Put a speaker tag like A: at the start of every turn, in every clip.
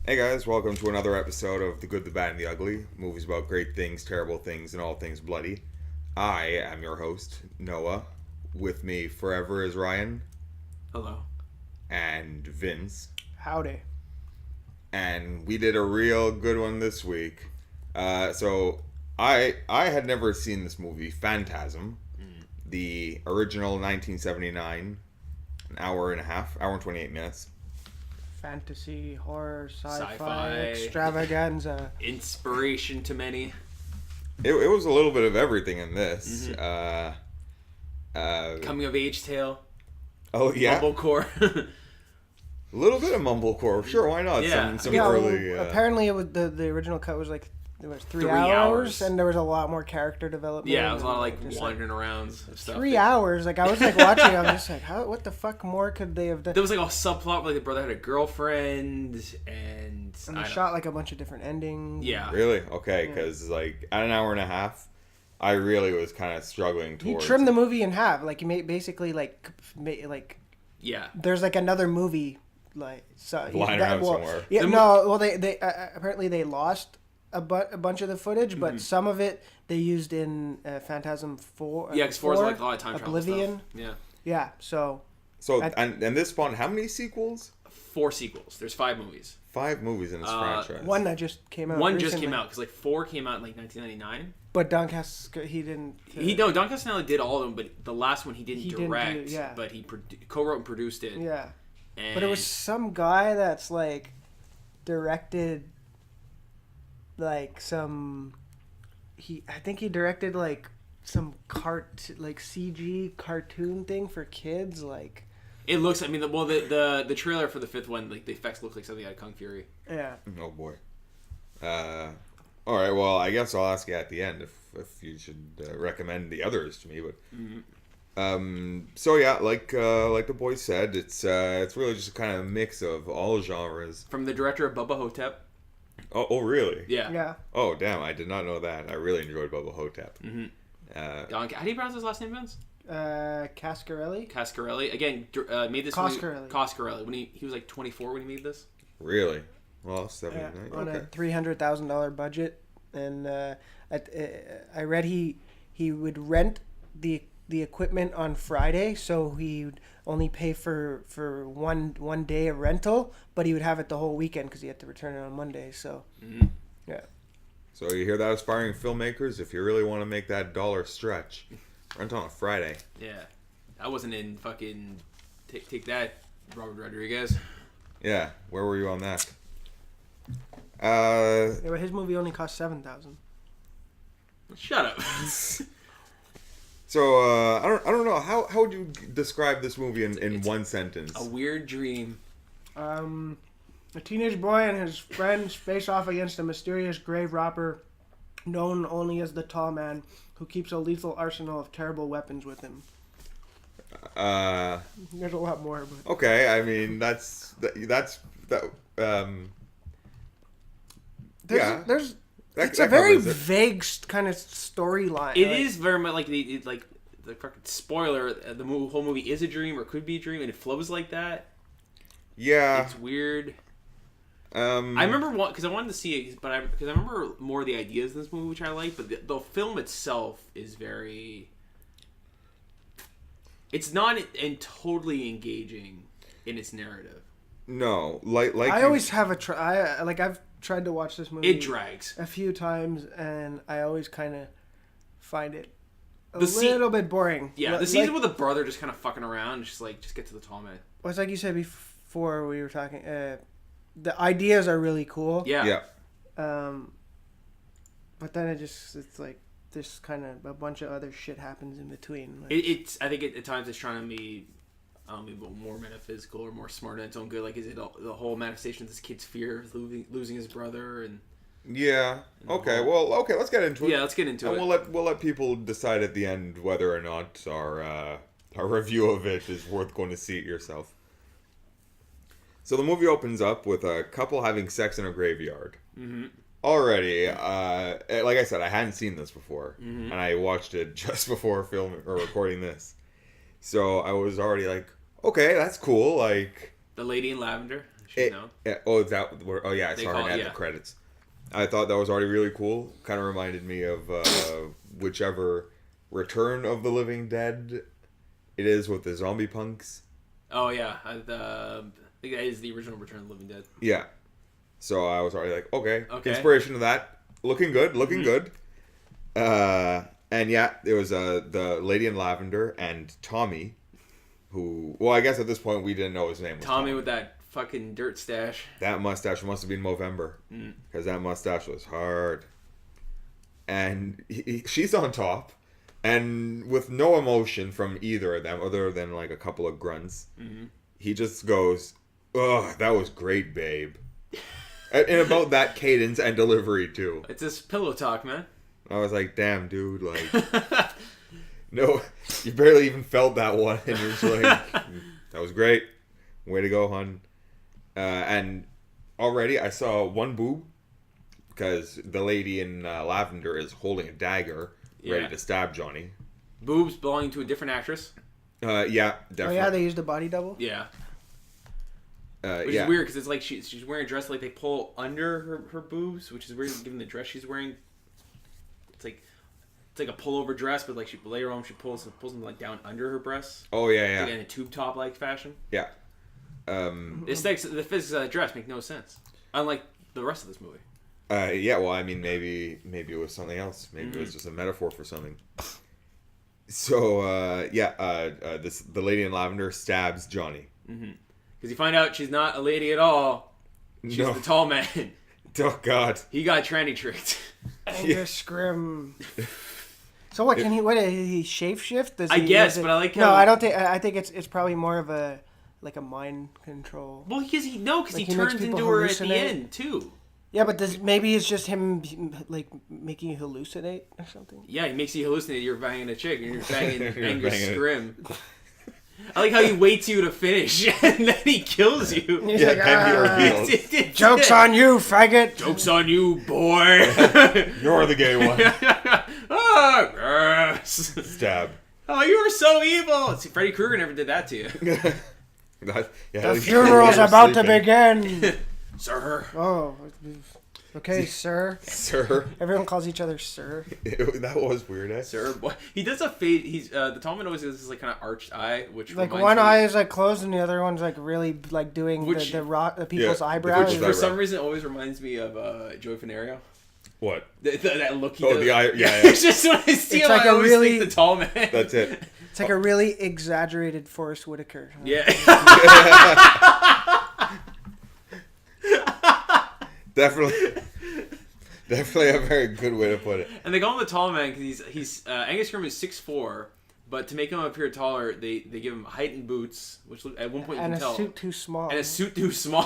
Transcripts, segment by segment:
A: Hey guys, welcome to another episode of The Good, the Bad, and the Ugly. Movies about great things, terrible things, and all things bloody. I am your host, Noah. With me forever is Ryan.
B: Hello.
A: And Vince.
C: Howdy.
A: And we did a real good one this week. So I had never seen this movie, Phantasm. The original 1979, an hour and 28 minutes.
C: Fantasy, horror,
B: Sci-fi.
C: extravaganza.
B: Inspiration to many.
A: It was a little bit of everything in this.
B: Coming of age tale.
A: Oh yeah,
B: Mumblecore.
A: a little bit of mumblecore. Sure, why not?
B: Yeah.
A: Some
C: Yeah,
A: early.
C: apparently it was the original cut was like it was three
B: 3
C: hours,
B: hours.
C: and there was a lot more character development.
B: Yeah, it was a lot of
C: and, just,
B: wandering around and stuff.
C: 3 hours. Like I was like watching, I'm just like, what the fuck more could they have done?
B: There was like a subplot where like, the brother had a girlfriend and
C: And they shot like a bunch of different endings.
B: Yeah.
A: Really? Okay, because like at an hour and a half, I really was kind of struggling
C: He
A: towards.
C: trimmed the movie in half. Like he made basically like
B: Yeah.
C: there's like another movie like so
A: Lying around somewhere.
C: Yeah,
B: The
C: no. Well, they apparently they lost a bunch of the footage, but some of it they used in Phantasm 4.
B: Yeah, because 4 is like a lot of time travel
C: Oblivion.
B: stuff. Yeah.
C: Yeah, so
A: So and this spawned how many sequels?
B: 4 sequels. There's 5 movies.
A: 5 movies in this franchise.
C: one that just came out.
B: One just
C: recently.
B: came out because like 4 came out in like 1999.
C: But Doncaster he didn't.
B: Don Castanelli did all of them, but the last one he didn't direct.
C: yeah.
B: But he co-wrote and produced it.
C: Yeah,
B: And
C: but it was some guy that's like directed like some. I think he directed like some CG cartoon thing for kids like.
B: It looks. I mean, the trailer for the 5th one, like the effects look like something out of Kung Fury.
C: Yeah.
A: Oh boy. All right. Well, I guess I'll ask you at the end if you should recommend the others to me. But so yeah, like the boy said, it's really just a kind of mix of all genres.
B: From the director of Bubba Hotep.
A: Oh really?
B: Yeah.
C: Yeah.
A: Oh damn! I did not know that. I really enjoyed Bubba Hotep.
B: How do you pronounce his last name, Vince?
C: Cascarelli.
B: Cascarelli. Again, made this
C: Coscarelli.
B: movie. Coscarelli. When he was like 24 when he made this.
A: Really? Well, 79.
C: On
A: Okay.
C: a $300,000 budget, and I read he would rent the equipment on Friday, so he would only pay for one day of rental, but he would have it the whole weekend because he had to return it on Monday. So yeah,
A: So you hear that, aspiring filmmakers? If you really want to make that dollar stretch, rent on a Friday.
B: Yeah. I wasn't in fucking take that, Robert Rodriguez.
A: Yeah, where were you on that?
C: His movie only cost $7,000.
B: Shut up.
A: So I don't know how would you describe this movie in one sentence?
B: A weird dream.
C: A teenage boy and his friends face off against a mysterious grave robber known only as the Tall Man, who keeps a lethal arsenal of terrible weapons with him. There's a lot more, but
A: Okay, I mean that's yeah.
C: It's a very vague kind of storyline.
B: It is very much like the fucking spoiler. The whole movie is a dream or could be a dream, and it flows like that.
A: Yeah.
B: It's weird. I remember because I wanted to see it, but because I remember more of the ideas in this movie, which I like. But the film itself is very. It's not and totally engaging in its narrative.
A: No, like
C: I always have I've tried to watch this movie.
B: It drags
C: a few times, and I always kind of find it a
B: The
C: little bit boring.
B: Yeah, the season with the brother just kind of fucking around, just get to the tall man.
C: Well, it's like you said before we were talking. The ideas are really cool.
B: Yeah.
C: But then it's like there's kind of a bunch of other shit happens in between. Like,
B: I think at times it's trying to be, maybe more metaphysical or more smart in its own good. Like, is it the whole manifestation of this kid's fear of losing his brother and.
A: Yeah. Okay. Well. Okay. Let's get into it.
B: Yeah. Let's get into it.
A: We'll let people decide at the end whether or not our review of it is worth going to see it yourself. So the movie opens up with a couple having sex in a graveyard. Mm-hmm. Already, like I said, I hadn't seen this before, and I watched it just before filming or recording this. So I was already like, okay, that's cool. Like
B: the lady in lavender. She's known.
A: Oh yeah, I
B: They
A: saw
B: call
A: her
B: it,
A: in
B: yeah.
A: the credits. I thought that was already really cool. Kind of reminded me of whichever Return of the Living Dead it is with the zombie punks.
B: Oh yeah, I think that is the original Return of the Living Dead.
A: Yeah. So I was already like, okay. Inspiration of that. Looking good. And yeah, there was the lady in lavender and Tommy, who, well, I guess at this point we didn't know his name was
B: Tommy with that fucking dirt stash.
A: That mustache must have been Movember, because that mustache was hard. And she's on top, and with no emotion from either of them, other than like a couple of grunts, he just goes, "Ugh, that was great, babe." And about that cadence and delivery too.
B: It's this pillow talk, man.
A: I was like, damn, dude, like, no, you barely even felt that one, and you're just like, that was great. Way to go, hon. And already I saw one boob, because the lady in lavender is holding a dagger, ready to stab Johnny.
B: Boobs belonging to a different actress.
A: Yeah, definitely.
C: Oh yeah, they used a body double.
B: Yeah. Which is weird, because it's like she's wearing a dress like they pull under her boobs, which is weird given the dress she's wearing. It's like a pullover dress, but like later on she pulls them like down under her breasts.
A: Oh yeah.
B: Like in a tube top like fashion.
A: Yeah.
B: The physics of that dress make no sense, unlike the rest of this movie.
A: Yeah. Well, I mean, maybe it was something else. Maybe it was just a metaphor for something. So the lady in lavender stabs Johnny.
B: Because you find out she's not a lady at all. She's the tall man.
A: Oh God.
B: He got tranny tricked.
C: Angus Scrim. So what can he? What he shapeshift? Does
B: I
C: he,
B: guess,
C: it,
B: but I like.
C: No, I don't think. I think it's probably more of a like a mind control.
B: Well, because he
C: makes
B: turns
C: people
B: into her at the
C: hallucinate.
B: end too.
C: Yeah, but maybe it's just him like making you hallucinate or something.
B: Yeah, he makes you hallucinate. You're banging a chick and you're banging
A: You're
B: Angus
A: banging
B: Scrim. I like how he waits you to finish and then he kills you.
C: He's
A: Yeah,
C: like,
A: then he reveals.
C: "Joke's on you, faggot."
B: Joke's on you, boy.
A: You're the gay one.
B: Oh, gross.
A: Stab.
B: Oh, you were so evil. See, Freddy Krueger never did that to you.
C: The funeral's about to begin.
B: Sir.
C: Oh, okay, sir.
A: Sir.
C: Everyone calls each other sir.
A: That was weird, eh?
B: Sir, boy. He does a face. He's the tall man always has this like kind of arched eye, which
C: Like
B: reminds
C: one
B: me-
C: eye is like closed and the other one's like really like doing
B: Which-
C: the people's
A: the
C: eyebrows.
A: people's
B: For
A: eyebrows.
B: some reason, always reminds me of Joey Venario.
A: What?
B: That look he
A: Oh,
B: does.
A: the eye. Yeah.
B: It's just when I see him,
C: like
B: I
C: a
B: always
C: really-
B: think the tall man.
A: That's it.
C: It's like a really exaggerated Forrest Whitaker.
B: Yeah.
A: Definitely a very good way to put it.
B: And they call him the tall man because he's Angus Scrim is 6'4", but to make him appear taller, they give him heightened boots, which look, at one point you
C: And
B: can
C: a
B: tell,
C: suit too small.
B: and a suit too small.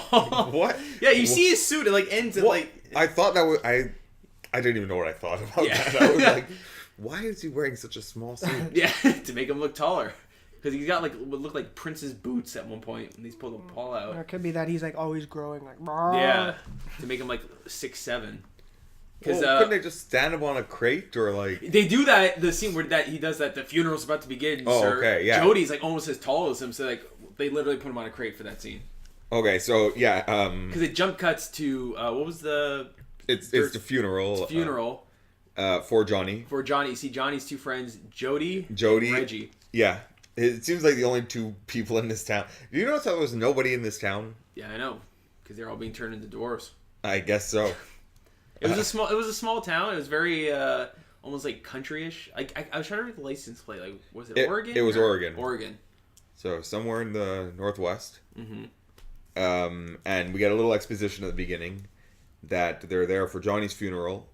A: What?
B: Yeah, you see his suit. It like ends at
A: What?
B: like.
A: I thought that was I didn't even know what I thought about
B: Yeah.
A: that. I was like, why is he wearing such a small suit?
B: Yeah, to make him look taller. Because he's got like what look like Prince's boots at one point when he's pulled a paw out.
C: Or it could be that he's like always growing like.
B: Yeah, to make him like 6'7".
A: Well, couldn't they just stand him on a crate or like?
B: They do that. The scene where he does that. The funeral's about to begin.
A: Oh,
B: sir.
A: okay, yeah.
B: Jody's like almost as tall as him, so like they literally put him on a crate for that scene.
A: Okay, so yeah,
B: Because it jump cuts to what was the
A: it's the funeral.
B: funeral
A: For Johnny.
B: for Johnny. You see Johnny's two friends, Jody,
A: Jody.
B: and Reggie.
A: Yeah, it seems like the only two people in this town. Do you notice there was nobody in this town?
B: Yeah, I know, because they're all being turned into dwarves.
A: I guess so.
B: It was a small. It was a small town. It was very almost like country-ish. I was trying to read the license plate. Like, was it Oregon?
A: It was Oregon.
B: Oregon.
A: So somewhere in the northwest.
B: Mm-hmm.
A: And we get a little exposition at the beginning that they're there for Johnny's funeral.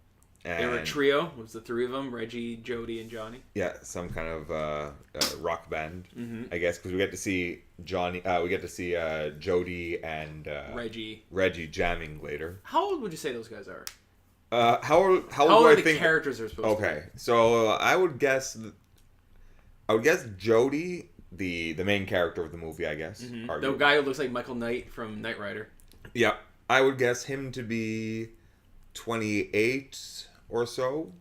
A: And
B: They were a trio. It was the three of them: Reggie, Jody, and Johnny.
A: yeah, some kind of rock band,
B: Mm-hmm.
A: I guess, because we get to see Johnny. We get to see Jody and
B: Reggie.
A: jamming later.
B: How old would you say those guys are?
A: How old
B: How
A: do
B: old
A: I
B: are the
A: think?
B: characters are supposed to be?
A: Okay, so I would guess. I would guess Jody, the main character of the movie. I guess
B: The
A: arguably.
B: guy who looks like Michael Knight from Knight Rider.
A: Yeah, I would guess him to be 28 or so,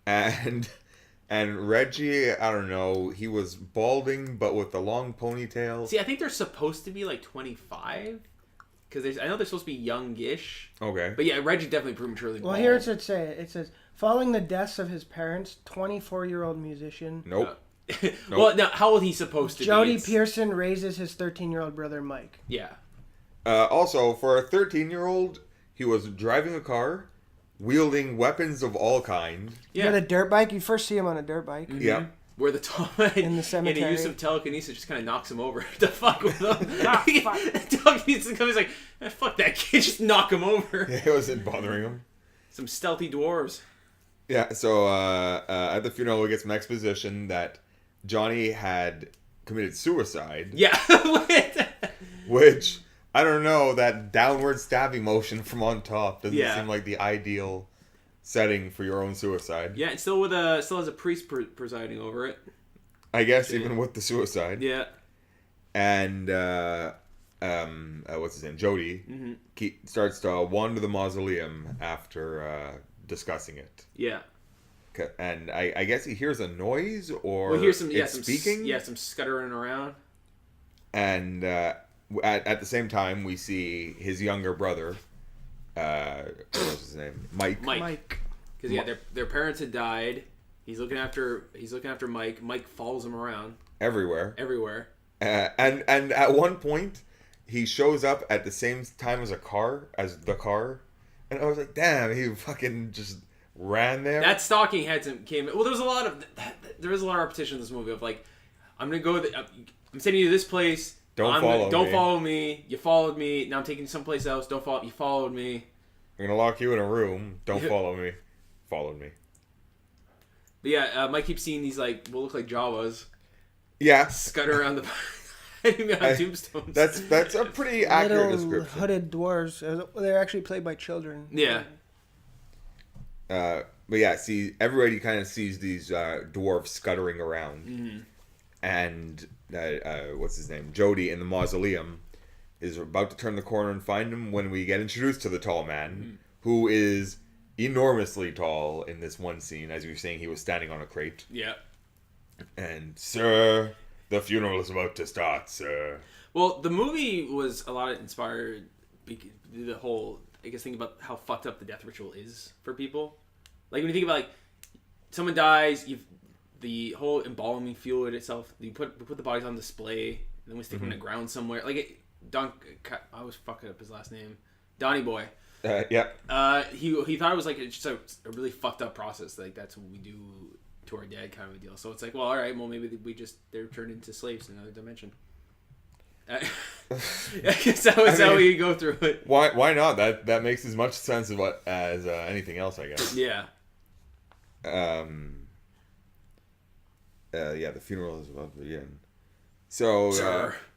A: and Reggie, I don't know, he was balding but with a long ponytail.
B: See, I think they're supposed to be like 25, because I know they're supposed to be youngish.
A: Okay.
B: But yeah, Reggie definitely prematurely
C: Well,
B: bald.
C: here it says, following the deaths of his parents, 24-year-old musician
A: Nope.
B: Well, now how old he's supposed to
C: Jody
B: be?
C: Pearson raises his 13-year-old brother Mike.
B: Yeah.
A: Also, for a 13-year-old, he was driving a car, wielding weapons of all kind.
C: Yeah. With a dirt bike. You first see him on a dirt bike.
B: Mm-hmm.
A: Yeah.
B: Where the tall man
C: in the cemetery,
B: and the use of telekinesis just kind of knocks him over to fuck with him.
C: Fuck.
B: Telekinesis comes like, fuck that kid, just knock him over.
A: Yeah, it wasn't bothering him.
B: Some stealthy dwarves.
A: Yeah, so at the funeral, we get some exposition that Johnny had committed suicide.
B: Yeah.
A: Which, I don't know, that downward stabbing motion from on top doesn't
B: Yeah.
A: seem like the ideal setting for your own suicide.
B: Yeah, it's still has a priest presiding over it.
A: I guess even with the suicide.
B: Yeah.
A: And what's his name? Jody starts to wander the mausoleum after discussing it.
B: Yeah.
A: And I guess he hears a noise or
B: we hear some
A: speaking.
B: Some scuttering around.
A: And at the same time, we see his younger brother. What was his name? Mike.
B: Because their parents had died. He's looking after Mike. Mike follows him around
A: Everywhere. And at one point, he shows up at the same time as the car, and I was like, damn, he fucking just ran there.
B: That stalking came. Well, there was a lot of repetition in this movie of like, I'm gonna go. I'm sending you to this place. Don't follow me. You followed me. Now I'm taking you someplace else. Don't follow. You followed me.
A: I'm gonna lock you in a room. Don't follow me. Followed me.
B: But yeah, Mike keeps seeing these like what look like Jawas.
A: Yeah.
B: Scutter around the tombstones.
A: That's a pretty accurate description.
C: Hooded dwarves. They're actually played by children.
B: Yeah.
A: But yeah, everybody kind of sees these dwarves scuttering around.
B: Mm-hmm.
A: And what's his name? Jody in the mausoleum is about to turn the corner and find him when we get introduced to the tall man, who is enormously tall in this one scene. As you were saying, he was standing on a crate.
B: Yeah.
A: And, sir, the funeral is about to start, sir.
B: Well, the movie was a lot inspired the whole, I guess, think about how fucked up the death ritual is for people. Like, when you think about, like, someone dies, the whole embalming fluid itself, you put the bodies on display, and then we stick them in the ground somewhere. Like, I was fucking up his last name. Donnie Boy.
A: Yeah.
B: He thought it was, like, just a really fucked up process. Like, that's what we do to our dead kind of a deal. So it's like, well, all right, well, maybe they're turned into slaves in another dimension. I guess that was how we go through it.
A: Why not? That makes as much sense as anything else, I guess.
B: Yeah.
A: Yeah, the funeral is about to begin. So,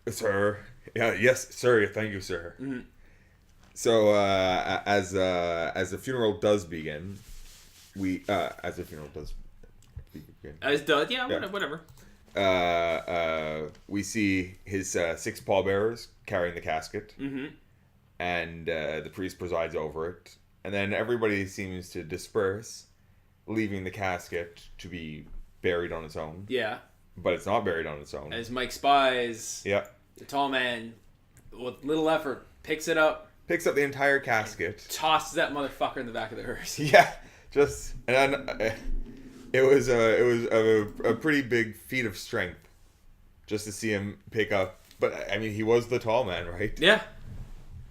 B: sir.
A: Yeah, yes, sir. Thank you, sir.
B: Mm-hmm.
A: So, as the funeral does begin,
B: Whatever.
A: We see his 6 pallbearers carrying the casket, and the priest presides over it, and then everybody seems to disperse, leaving the casket to be buried on its own.
B: Yeah.
A: But it's not buried on its own.
B: As Mike spies,
A: the
B: tall man, with little effort, picks the
A: entire casket,
B: tosses that motherfucker in the back of the hearse.
A: Yeah, it was a pretty big feat of strength, just to see him pick up. But I mean, he was the tall man, right?
B: Yeah.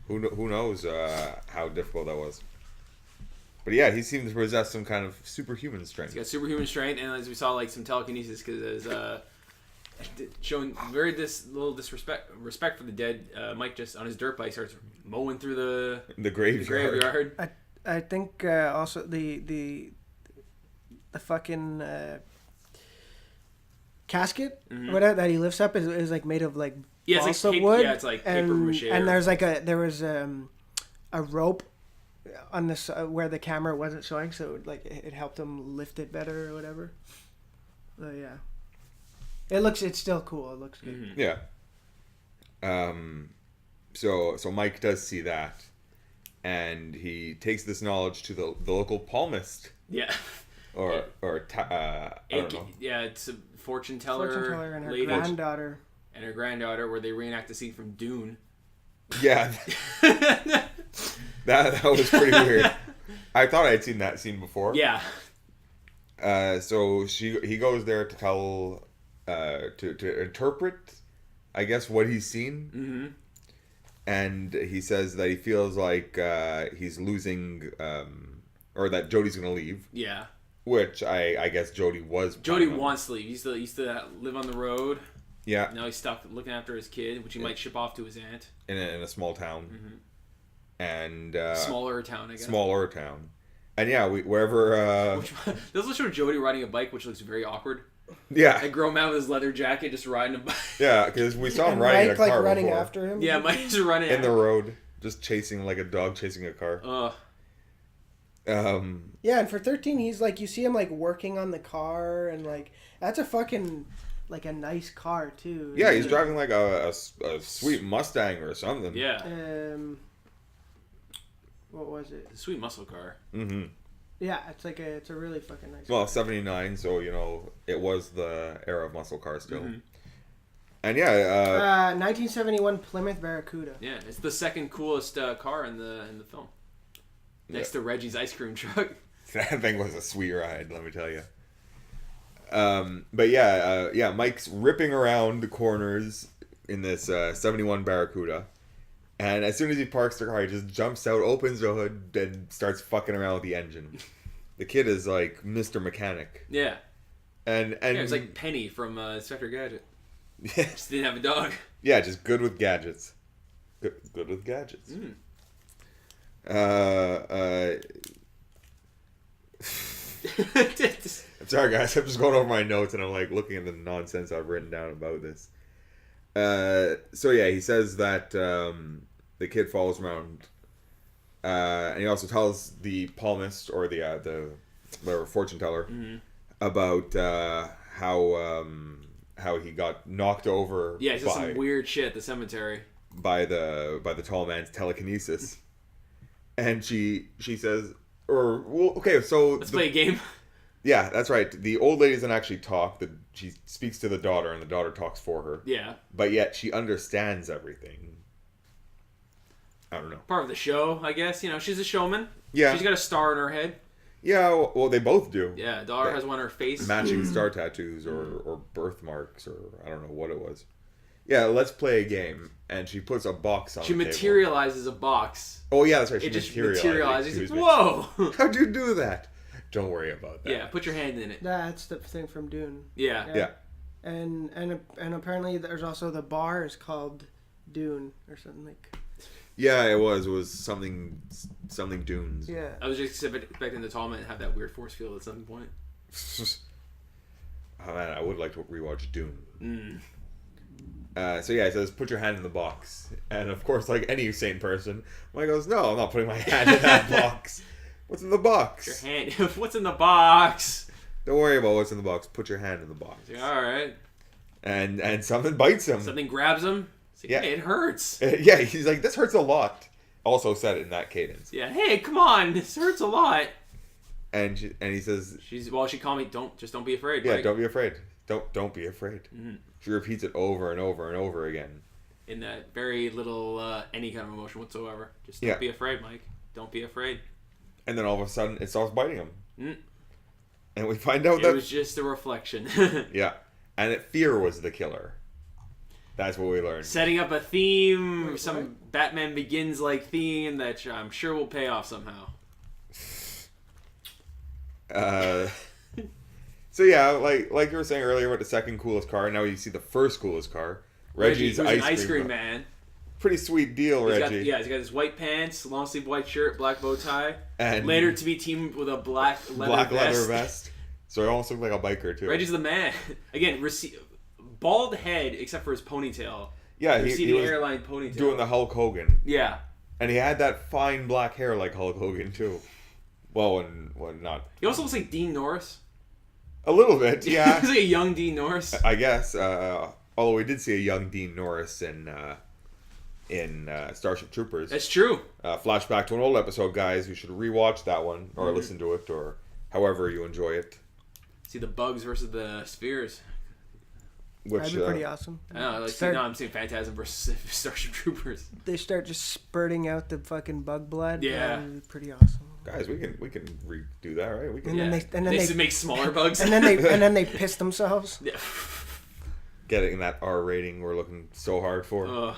A: Who knows how difficult that was. But yeah, he seemed to possess some kind of superhuman strength.
B: He's got superhuman strength, and as we saw, like some telekinesis, because showing little respect for the dead. Mike just on his dirt bike starts mowing through the graveyard.
C: I think also the fucking casket whatever that he lifts up is like made of like balsa wood.
B: Yeah, it's like paper mache.
C: And there was a rope on this where the camera wasn't showing, so like it helped him lift it better or whatever. So yeah, it's still cool. It looks good.
A: Yeah. So Mike does see that, and he takes this knowledge to the local palmist.
B: Yeah.
A: I don't know.
B: Yeah, it's a fortune teller
C: and her
B: lady.
C: granddaughter.
B: And her granddaughter, where they reenact the scene from Dune.
A: Yeah, that was pretty weird. I thought I had seen that scene before.
B: Yeah.
A: So he goes there to tell, to interpret, I guess, what he's seen.
B: Mm-hmm.
A: And he says that he feels like he's losing, or that Jodie's gonna leave.
B: Yeah.
A: Which I guess Jodie was.
B: Jodie wants to leave. He used to live on the road.
A: Yeah.
B: Now he's stuck looking after his kid, which he might ship off to his aunt.
A: In a small town.
B: Mm-hmm.
A: And
B: smaller town, I guess.
A: Smaller town. And yeah, wherever.
B: They also show Jodie riding a bike, which looks very awkward.
A: Yeah.
B: A grown man with his leather jacket just riding a bike.
A: Yeah, because we saw him
C: and
A: riding
C: Mike,
A: a car
C: running
A: before.
C: after him.
B: Yeah, Mike's running
A: in the road, just chasing like a dog chasing a car.
C: Yeah, and for 13, he's like, you see him like working on the car, and like that's a fucking like a nice car too.
A: Yeah, he's driving like a sweet Mustang or something.
B: Yeah.
C: What was it?
B: A sweet muscle car.
A: Mm-hmm.
C: Yeah, it's a really fucking nice.
A: Well,
C: car.
A: 79, so you know it was the era of muscle cars still.
B: Mm-hmm.
A: And yeah,
C: 1971 Plymouth Barracuda.
B: Yeah, it's the second coolest car in the film, next to Reggie's ice cream truck.
A: that thing was a sweet ride, let me tell you. But yeah, Mike's ripping around the corners in this 71 Barracuda. And as soon as he parks the car, he just jumps out, opens the hood, and starts fucking around with the engine. The kid is like Mr. Mechanic.
B: Yeah.
A: And
B: Yeah, it's like Penny from Inspector Gadget.
A: Yeah.
B: Just didn't have a dog.
A: Yeah, just good with gadgets. Good with gadgets.
B: Mm.
A: I'm sorry, guys. I'm just going over my notes and I'm like looking at the nonsense I've written down about this. So yeah, he says that the kid follows around, and he also tells the palmist or the fortune teller about how he got knocked over.
B: Yeah, he says some weird shit at the cemetery
A: by the tall man's telekinesis, and she says, or well, okay, so
B: let's play a game.
A: Yeah, that's right. The old lady doesn't actually talk. She speaks to the daughter, and the daughter talks for her.
B: Yeah.
A: But yet she understands everything. I don't know.
B: Part of the show, I guess. You know, she's a showman.
A: Yeah.
B: She's got a star in her head.
A: Yeah, well, they both do.
B: Yeah, daughter has one on her face.
A: Matching star tattoos or birthmarks or I don't know what it was. Yeah, let's play a game. And she puts a box on
B: She
A: the table.
B: materializes a box.
A: Oh, yeah, that's right.
B: It just
A: materializes.
B: materializes. Whoa!
A: How'd you do that? Don't worry about that.
B: Yeah, put your hand in it.
C: That's the thing from Dune.
B: Yeah.
C: And apparently there's also the bar is called Dune or something like.
A: Yeah, it was something Dunes.
C: Yeah.
B: I was just expecting the tall man to have that weird force field at some point.
A: Oh man, I would like to rewatch Dune.
B: Mm.
A: So yeah, it says put your hand in the box, and of course, like any sane person, Mike goes, "No, I'm not putting my hand in that box. What's in the box?
B: Your hand. What's in the box?
A: Don't worry about what's in the box. Put your hand in the box."
B: Like, all right.
A: And something bites him.
B: Something grabs him. It's like,
A: Yeah.
B: hey, it hurts.
A: Yeah, he's like, "This hurts a lot." Also said it in that cadence.
B: Yeah. Hey, come on. This hurts a lot.
A: And he says,
B: She called me. Don't be afraid.
A: "Yeah,
B: Mike.
A: don't be afraid. Don't be afraid."
B: Mm-hmm.
A: She repeats it over and over and over again.
B: In that very little any kind of emotion whatsoever. Just don't
A: Yeah.
B: be afraid, Mike. Don't be afraid.
A: And then all of a sudden, it starts biting him.
B: Mm.
A: And we find out
B: It
A: that
B: was just a reflection.
A: yeah, and that fear was the killer. That's what we learned.
B: Setting up a theme,
C: Wait,
B: some
C: what?
B: Batman Begins like theme that I'm sure will pay off somehow.
A: So yeah, like you were saying earlier about the second coolest car, now you see the first coolest car. Reggie's
B: who's an
A: ice cream
B: man.
A: Pretty sweet deal,
B: He's
A: Reggie.
B: got his white pants, long sleeve white shirt, black bow tie.
A: And
B: later to be teamed with a black leather vest.
A: So he almost looked like a biker too.
B: Reggie's the man. Again, bald head except for his ponytail.
A: Yeah, he was
B: airline ponytail.
A: doing the Hulk Hogan.
B: Yeah.
A: And he had that fine black hair like Hulk Hogan too. Well, not.
B: He also looks like Dean Norris.
A: A little bit, yeah.
B: He's like a young Dean Norris.
A: I guess. Although we did see a young Dean Norris in Starship Troopers.
B: That's true.
A: Flashback to an old episode, guys. You should rewatch that one or
B: Mm-hmm.
A: listen to it or however you enjoy it.
B: See the bugs versus the spheres.
A: Which
C: That'd be pretty awesome.
B: I know. Like,
C: Start-
B: I'm seeing Phantasm versus Starship Troopers.
C: They start just spurting out the fucking bug blood.
B: Yeah.
C: That'd be pretty awesome.
A: guys, we can redo that, right? We can
C: And then
B: Yeah.
C: they
B: They should make smaller bugs.
C: and then they piss themselves.
B: Yeah.
A: getting that R rating we're looking so hard for.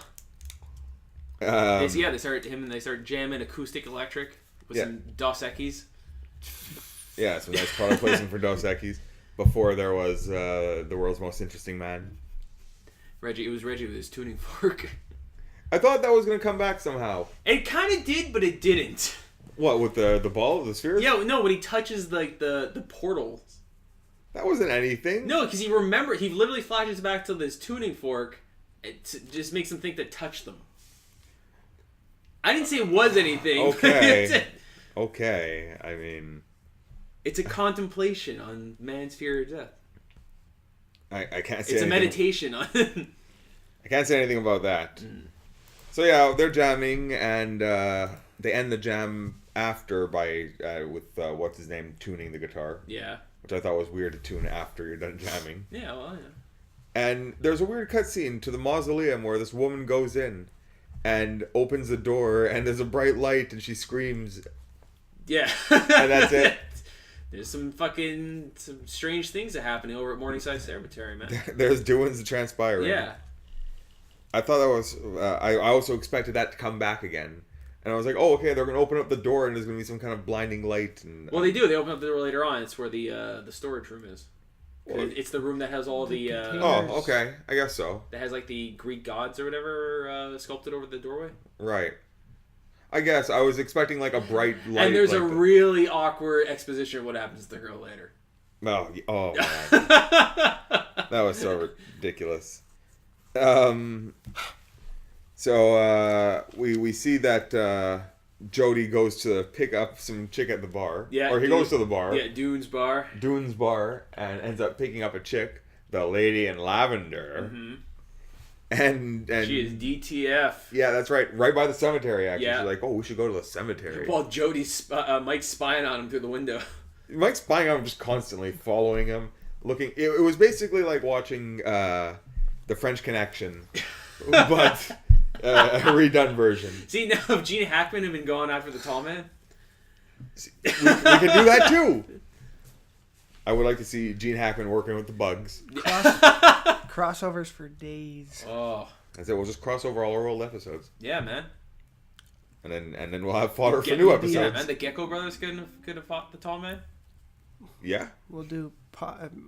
B: They start jamming acoustic electric with some Dos Equis.
A: Yeah, some nice product placement for Dos Equis. Before there was the world's most interesting man.
B: Reggie with his tuning fork.
A: I thought that was going to come back somehow.
B: It kind of did, but it didn't.
A: What, with the ball, the spheres?
B: Yeah, no, when he touches like the portals.
A: That wasn't anything.
B: No, because he literally flashes back to this tuning fork. It just makes him think that touched them. I didn't say it was anything.
A: Okay. Okay, I mean...
B: It's a contemplation on man's fear of death.
A: I can't say
B: It's a
A: anything.
B: meditation on...
A: I can't say anything about that. So yeah, they're jamming, and they end the jam after by with what's his name tuning the guitar.
B: Yeah.
A: Which I thought was weird to tune after you're done jamming.
B: Yeah, well, yeah.
A: And there's a weird cutscene to the mausoleum where this woman goes in and opens the door, and there's a bright light, and she screams.
B: Yeah.
A: And that's it.
B: There's some strange things that happening over at Morningside Cemetery, man.
A: There's doings transpiring.
B: Yeah.
A: I thought that was... I also expected that to come back again. And I was like, oh, okay, they're going to open up the door and there's going to be some kind of blinding light. And
B: Well, they do. They open up the door later on. It's where the storage room is. It's the room that has all the...
A: oh, okay. I guess so.
B: that has like the Greek gods or whatever sculpted over the doorway.
A: Right. I guess. I was expecting like a bright light.
B: And there's
A: like
B: a really awkward exposition of what happens to the girl later.
A: Oh man. That was so ridiculous. So we see that Jody goes to pick up some chick at the bar.
B: Yeah.
A: Or he goes to the bar.
B: Yeah, Dune's bar.
A: Dune's bar, and ends up picking up a chick, the lady in lavender.
B: Mm-hmm.
A: And
B: She is DTF.
A: Yeah, that's right. Right by the cemetery, actually.
B: Yeah.
A: She's like, oh, we should go to the cemetery.
B: While Mike's spying on him through the window.
A: Mike's spying on him, just constantly following him, looking. It was basically like watching The French Connection, but a redone version.
B: See, now if Gene Hackman had been going after the tall man...
A: We could do that too. I would like to see Gene Hackman working with the bugs.
C: Crossovers for days.
B: Oh.
A: I said we'll just cross over all our old episodes,
B: Yeah, man.
A: and then we'll have fodder for new
B: Yeah,
A: episodes.
B: man. The Gecko brothers could have fought the tall man.
A: Yeah.
C: We'll do podcast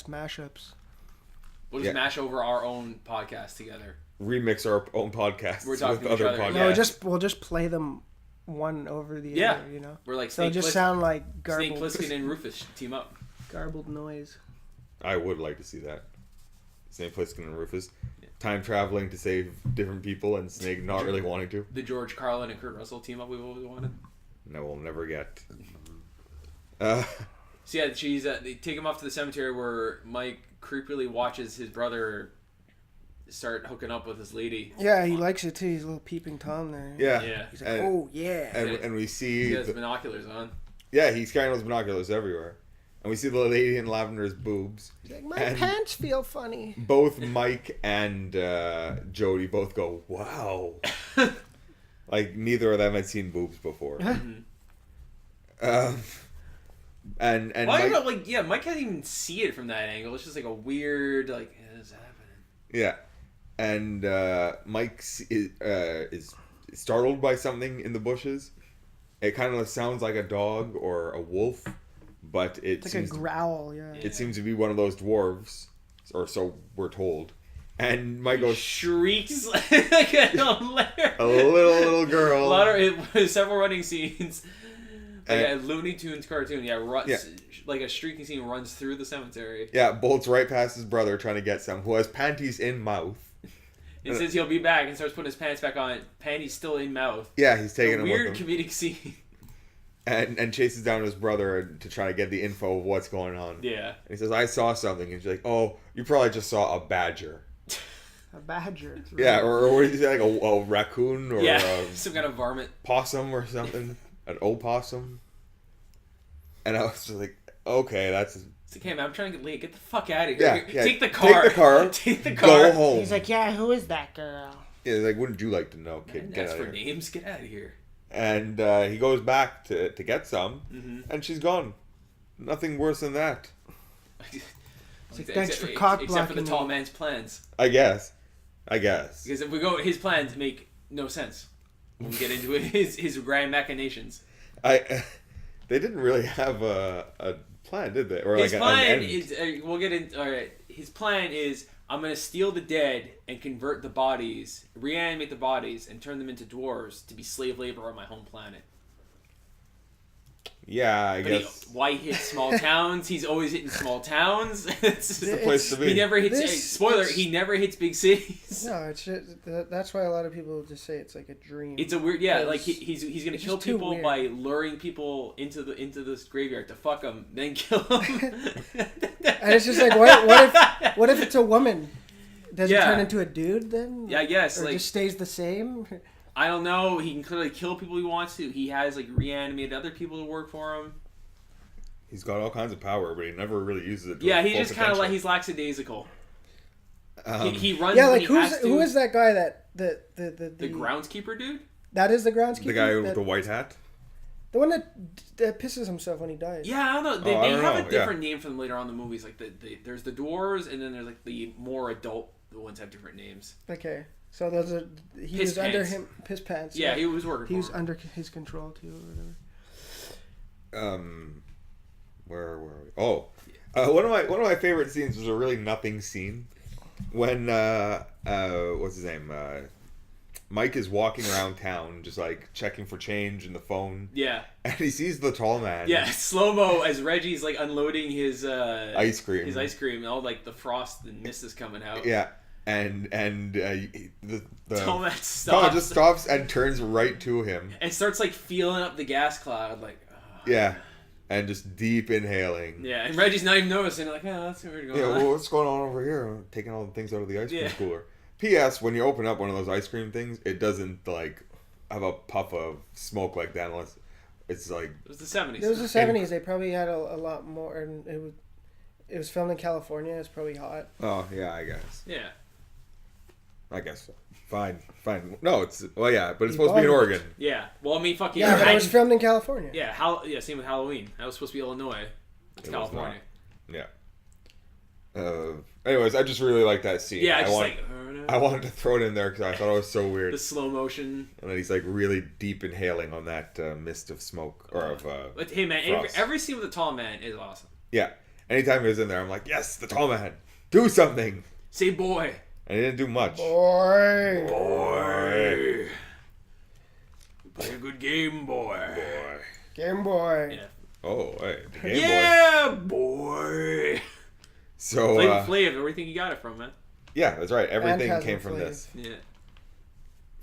C: mashups.
B: We'll just mash over our own podcast together.
A: Remix our own podcasts
B: We're talking
A: with
B: to each
A: other
B: other.
A: podcasts.
C: No, we'll just play them one over the other. You know.
B: We're like
C: So it
B: Snake
C: just sound like
B: Snake
C: garbled,
B: Plissken and Rufus team up.
C: garbled noise.
A: I would like to see that. Snake Plissken and Rufus time traveling to save different people, and Snake not really wanting to.
B: The George Carlin and Kurt Russell team up we've always wanted.
A: No, we'll never get.
B: So yeah, they take him off to the cemetery where Mike creepily watches his brother start hooking up with this lady.
C: Yeah, he likes it too. He's a little peeping Tom there.
A: Yeah.
B: Yeah.
C: He's like, oh yeah.
A: And we see.
B: He has binoculars on.
A: Yeah, he's carrying those binoculars everywhere. And we see the lady in lavender's boobs.
C: He's like, my pants feel funny.
A: Both Mike and Jody both go, wow. Like, neither of them had seen boobs before. And Mike,
B: Mike can't even see it from that angle. It's just like a weird, like, what's happening?
A: yeah. And Mike is startled by something in the bushes. It kind of sounds like a dog or a wolf, but
C: It's like a growl, yeah.
A: It seems to be one of those dwarves, or so we're told. And Mike goes,
B: Shrieks like a
A: little girl.
B: A lot of several running scenes. Like a Looney Tunes cartoon, like a shrieking scene runs through the cemetery.
A: Yeah, bolts right past his brother trying to get some, who has panties in mouth.
B: It says he'll be back and starts putting his pants back on. Panties still in mouth.
A: Yeah, he's taking him
B: weird
A: with him.
B: comedic scene.
A: And chases down his brother to try to get the info of what's going on.
B: Yeah.
A: And he says, I saw something. And she's like, oh, you probably just saw a badger.
C: A badger. Right?
A: Yeah, or what did you say, like a raccoon or
B: some kind of varmint.
A: Possum or something. An opossum. And I was just like, okay, that's
B: It's like, hey man, I'm trying to get Leah. Get the fuck out of here.
A: Yeah.
B: Take the car.
A: Take the car.
B: Take the car.
A: Go home.
C: He's like, yeah, who is that girl?
A: Yeah, like, wouldn't you like to know, kid?
B: Man,
A: Get
B: that's
A: out
B: for
A: of here.
B: names. Get out of here.
A: And he goes back to get some, and she's gone. Nothing worse than that.
C: Thanks for cock
B: except for the
C: blocking
B: tall
C: me.
B: man's plans.
A: I guess.
B: Because if we go, his plans make no sense when we get into his grand machinations.
A: They didn't really have a plan, did they? Or
B: His
A: like
B: plan
A: an end.
B: is we'll get into. All right, his plan is I'm gonna steal the dead and convert the bodies, reanimate the bodies, and turn them into dwarves to be slave labor on my home planet.
A: Yeah, I
B: But
A: guess.
B: why hit small towns? He's always hitting small towns. It's
A: the place to be.
B: He never hits.
C: This-
B: spoiler:
C: it's-
B: he never hits big cities.
C: No, it's just, that's why a lot of people just say it's like a dream.
B: It's a weird, yeah.
C: Because
B: Like he's gonna
C: it's
B: kill
C: just too
B: people
C: weird.
B: by luring people into this graveyard to fuck them, then kill them.
C: And it's just like, what if it's a woman? Does
B: Yeah.
C: it turn into a dude then?
B: Yeah, I guess,
C: Or
B: like-
C: just stays the same?
B: I don't know. He can clearly kill people he wants to. He has like reanimated other people to work for him.
A: He's got all kinds of power, but he never really uses it. To
B: Yeah,
A: its
B: he's
A: full
B: just kind of like
A: potential.
B: he's lackadaisical. He runs.
C: Yeah,
B: when
C: like
B: he has to.
C: who is that guy that the
B: groundskeeper dude?
C: That is the groundskeeper.
A: The guy with
C: That-
A: the white hat.
C: the one that pisses himself when he dies.
B: Yeah, I don't know. They,
A: Oh, I
B: they
A: don't
B: have
A: know,
B: a different name for them later on in the movies. Like there's the dwarves, and then there's like the more adult ones have different names.
C: Okay, so those are he
B: Piss
C: was under
B: pants.
C: him. Piss pants.
B: Yeah, he was working.
C: He
B: for
C: was
B: him.
C: under his control too, or whatever.
A: Where were we? Oh, one of my favorite scenes was a really nothing scene when what's his name? Mike is walking around town, just like checking for change in the phone,
B: Yeah.
A: and he sees the tall man.
B: Yeah, slow mo as Reggie's like unloading his
A: Ice cream.
B: His ice cream, and all like the frost and mist is coming out.
A: Yeah, and the
B: Tall man
A: Tall
B: stops
A: just stops and turns right to him.
B: and starts like feeling up the gas cloud, like.
A: Yeah, and just deep inhaling.
B: Yeah, and Reggie's not even noticing. Like, oh, that's weird going
A: Yeah,
B: on.
A: well, what's going on over here? I'm taking all the things out of the ice cream
B: Yeah.
A: cooler. P.S. When you open up one of those ice cream things, it doesn't like have a puff of smoke like that unless it's like
B: It was the 70s.
C: It was the 70s. They probably had a lot more, and it was filmed in California. It's probably hot.
A: oh yeah, I guess so. Fine. No, it's but it's supposed to be in Oregon.
B: Yeah. Well, I mean, fucking.
C: Yeah, but it was filmed in California.
B: Yeah, same with Halloween. That was supposed to be Illinois. It's
A: It was
B: California.
A: Yeah. Anyways, I just really like that scene.
B: Yeah,
A: I wanted to throw it in there because I thought it was so weird.
B: the slow motion.
A: And then he's like really deep inhaling on that mist of smoke or of.
B: But hey, man,
A: frost.
B: every scene with the tall man is awesome.
A: Yeah. Anytime he was in there, I'm like, yes, the tall man, do something.
B: Say boy.
A: And he didn't do much.
C: Boy.
A: Boy.
B: Play a good game, boy.
C: Game Boy.
B: Yeah.
A: Oh, hey, the Game Boy.
B: Yeah, boy.
A: So,
B: Flavor Flav, everything you got it from, man.
A: yeah, that's right. Everything
C: Phantasm
A: came from
C: Flav.
A: this.
B: Yeah.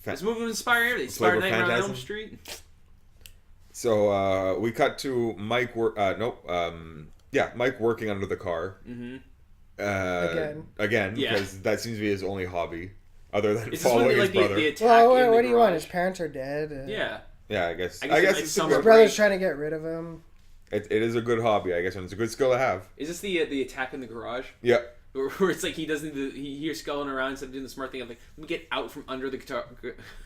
A: Fa-
B: This movie was inspired everything. Inspired
A: Flavor
B: Nightmare on Elm
A: Phantasm?
B: Street.
A: So, we cut to Mike Mike working under the car.
B: Mm-hmm.
A: Again,
B: Yeah.
A: because that seems to be his only hobby, other than
B: Is this when
A: following
B: they,
A: his
B: like
A: brother.
B: the attack
C: Well,
B: in the
C: what do you want?
B: garage?
C: His parents are dead.
B: Yeah.
A: Yeah, I guess
B: I guess it's
A: it's
B: summer
C: His
A: a
C: brother's
B: break.
C: trying to get rid of him.
A: it is a good hobby, I guess, and it's a good skill to have.
B: Is this the attack in the garage?
A: Yeah.
B: Where it's like he doesn't he hears sculling around instead of doing the smart thing of like, let me get out from under the guitar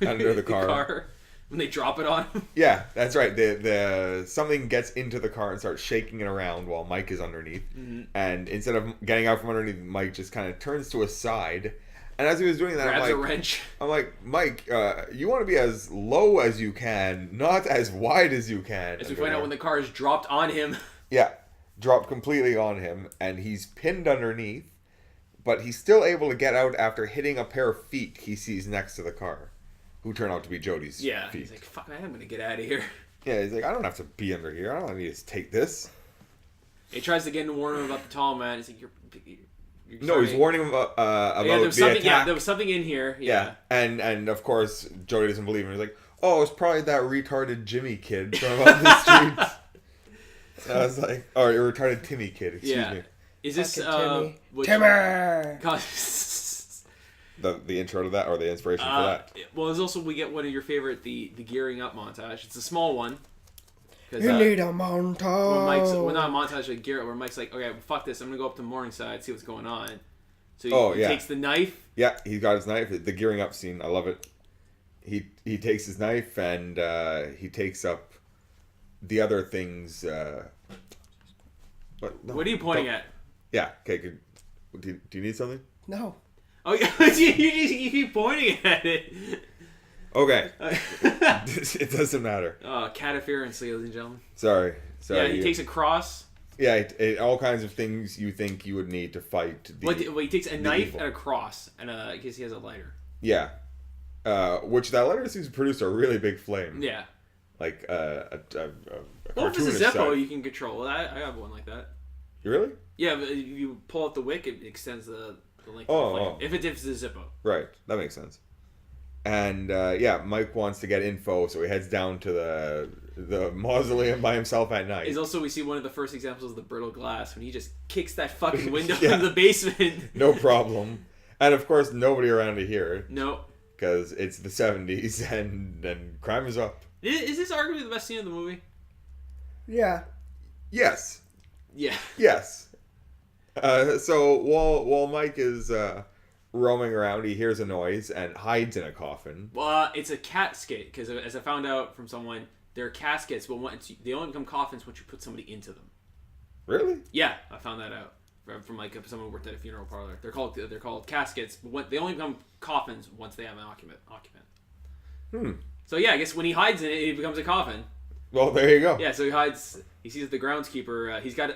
A: Under the car.
B: when they drop it on him.
A: Yeah, that's right. The something gets into the car and starts shaking it around while Mike is underneath.
B: Mm-hmm.
A: And instead of getting out from underneath, Mike just kind of turns to a side. And as he was doing that,
B: Grabs a
A: I'm like,
B: wrench.
A: Mike, you want to be as low as you can, not as wide as you can.
B: As we find out when the car is dropped on him.
A: Yeah, dropped completely on him, and he's pinned underneath, but he's still able to get out after hitting a pair of feet he sees next to the car, who turn out to be Jody's
B: Yeah.
A: feet.
B: He's like, fuck, I'm gonna get out of here.
A: Yeah, he's like, I don't have to be under here. I don't need to take this.
B: He tries to get into warn him about the tall man. He's like, you're
A: No, he's warning him about
B: there was
A: the
B: something.
A: attack.
B: Yeah, there was something in here.
A: Yeah, and of course Jody doesn't believe him. He's like, oh, it's probably that retarded Jimmy kid from up the street. And I was like, or a retarded Timmy kid. Excuse me.
B: Is this
C: Fucking
B: which-
C: Timmer.
A: The intro to that or the inspiration for that.
B: Well, there's also we get one of your favorite the gearing up montage. It's a small one. Because
C: You need a montage.
B: when Mike's, well, not a montage, like Garrett, where Mike's like, okay, well, fuck this, I'm gonna go up to Morningside, see what's going on. So he takes the knife.
A: Yeah, he's got his knife. The gearing up scene, I love it. He takes his knife and he takes up the other things.
B: What are you pointing at?
A: Yeah. Okay. Good. Do you need something?
C: No.
B: Oh, you keep pointing at it.
A: Okay. It doesn't matter.
B: Cat interference, ladies and gentlemen.
A: Sorry.
B: Yeah, he takes a cross.
A: Yeah, all kinds of things you think you would need to fight.
B: He takes a knife
A: evil.
B: and a cross, and I guess he has a lighter.
A: Yeah. Which that lighter seems to produce a really big flame.
B: Yeah.
A: Like
B: Well, if
A: cartoonish
B: it's a Zippo,
A: side.
B: you can control. I have one like that.
A: You really?
B: Yeah, but if you pull out the wick, it extends the length
A: Oh,
B: of the flame.
A: oh.
B: If it's a Zippo.
A: Right. That makes sense. And Mike wants to get info, so he heads down to the mausoleum by himself at night.
B: Is also we see one of the first examples of the brittle glass when he just kicks that fucking window
A: Yeah.
B: in the basement.
A: No problem. And of course, nobody around to hear it.
B: No.
A: Because it's the 70s and crime is up.
B: Is this arguably the best scene of the movie?
C: Yeah.
A: Yes.
B: Yeah.
A: Yes. So while Mike is roaming around, he hears a noise and hides in a coffin.
B: Well, it's a casket because as I found out from someone, they're caskets, but they only become coffins once you put somebody into them.
A: Really?
B: Yeah, I found that out from like someone who worked at a funeral parlor. They're called caskets, but they only become coffins once they have an occupant. So yeah, I guess when he hides in it, it becomes a coffin.
A: Well, there you go.
B: Yeah, so he hides. He sees the groundskeeper. He's got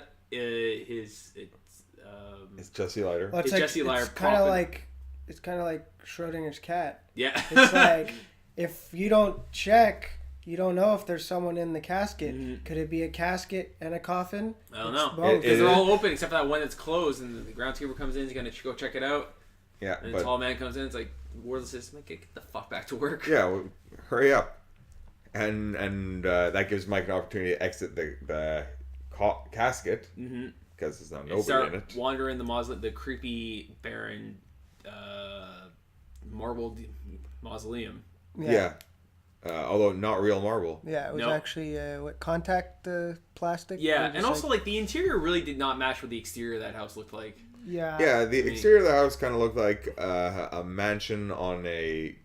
A: It's Jesse Leiter.
C: Well,
B: It's Jesse Liar
C: It's kind of
B: coffin.
C: like Schrodinger's cat.
B: Yeah.
C: It's like if you don't check, you don't know if there's someone in the casket.
B: Mhm.
C: Could it be a casket and a coffin?
B: I don't
C: It's
B: know.
C: both.
B: Because they're all open except for that one that's closed, and the groundskeeper comes in. He's gonna go check it out,
A: Yeah,
B: and the tall man comes in. It's like, wordless system. Get the fuck back to work.
A: yeah, well, hurry up. And that gives Mike an opportunity to exit the casket
B: Mm-hmm.
A: because there's now
B: And
A: nobody
B: start
A: in it.
B: wandering the mausoleum, the creepy barren marble mausoleum.
A: Yeah. Although not real marble.
C: Yeah, it was
B: Nope.
C: actually contact plastic.
B: Yeah,
C: Or just
B: and also like the interior really did not match what the exterior of that house looked like.
C: yeah,
A: Yeah, the
B: I mean-
A: exterior of the house kind of looked like a mansion on a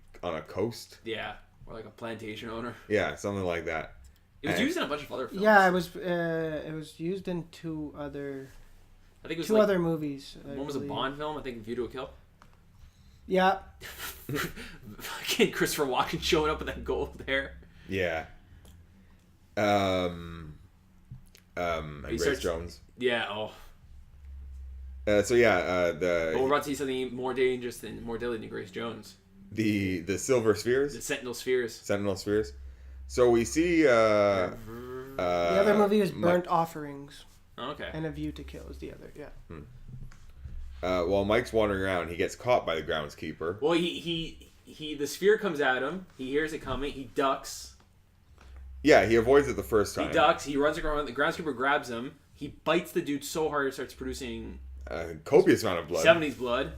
A: coast.
B: Yeah, or like a plantation owner.
A: Yeah, something like that.
B: It was
A: And-
B: used in a bunch of other films.
C: yeah. It was used in two other
B: I think it was
C: two
B: like,
C: other movies. I
B: one was a
C: believe.
B: Bond film. I think View to a Kill.
C: Yeah,
B: Fucking Christopher Walken showing up with that gold hair.
A: Yeah. And Grace
B: starts-
A: Jones.
B: Yeah. Oh,
A: So yeah,
B: but we're about to see something more dangerous than more deadly than Grace Jones.
A: the silver spheres,
B: The Sentinel Spheres.
A: Sentinel spheres. So we see
C: the other movie was Burnt Offerings,
B: Oh, okay.
C: and A View to Kill is the other. Yeah,
A: while Mike's wandering around, he gets caught by the groundskeeper.
B: Well, the sphere comes at him. He hears it coming. He ducks.
A: Yeah, he avoids it the first time.
B: He ducks. He runs around. The groundskeeper grabs him. He bites the dude so hard it starts producing
A: Copious amount of blood.
B: 70s blood.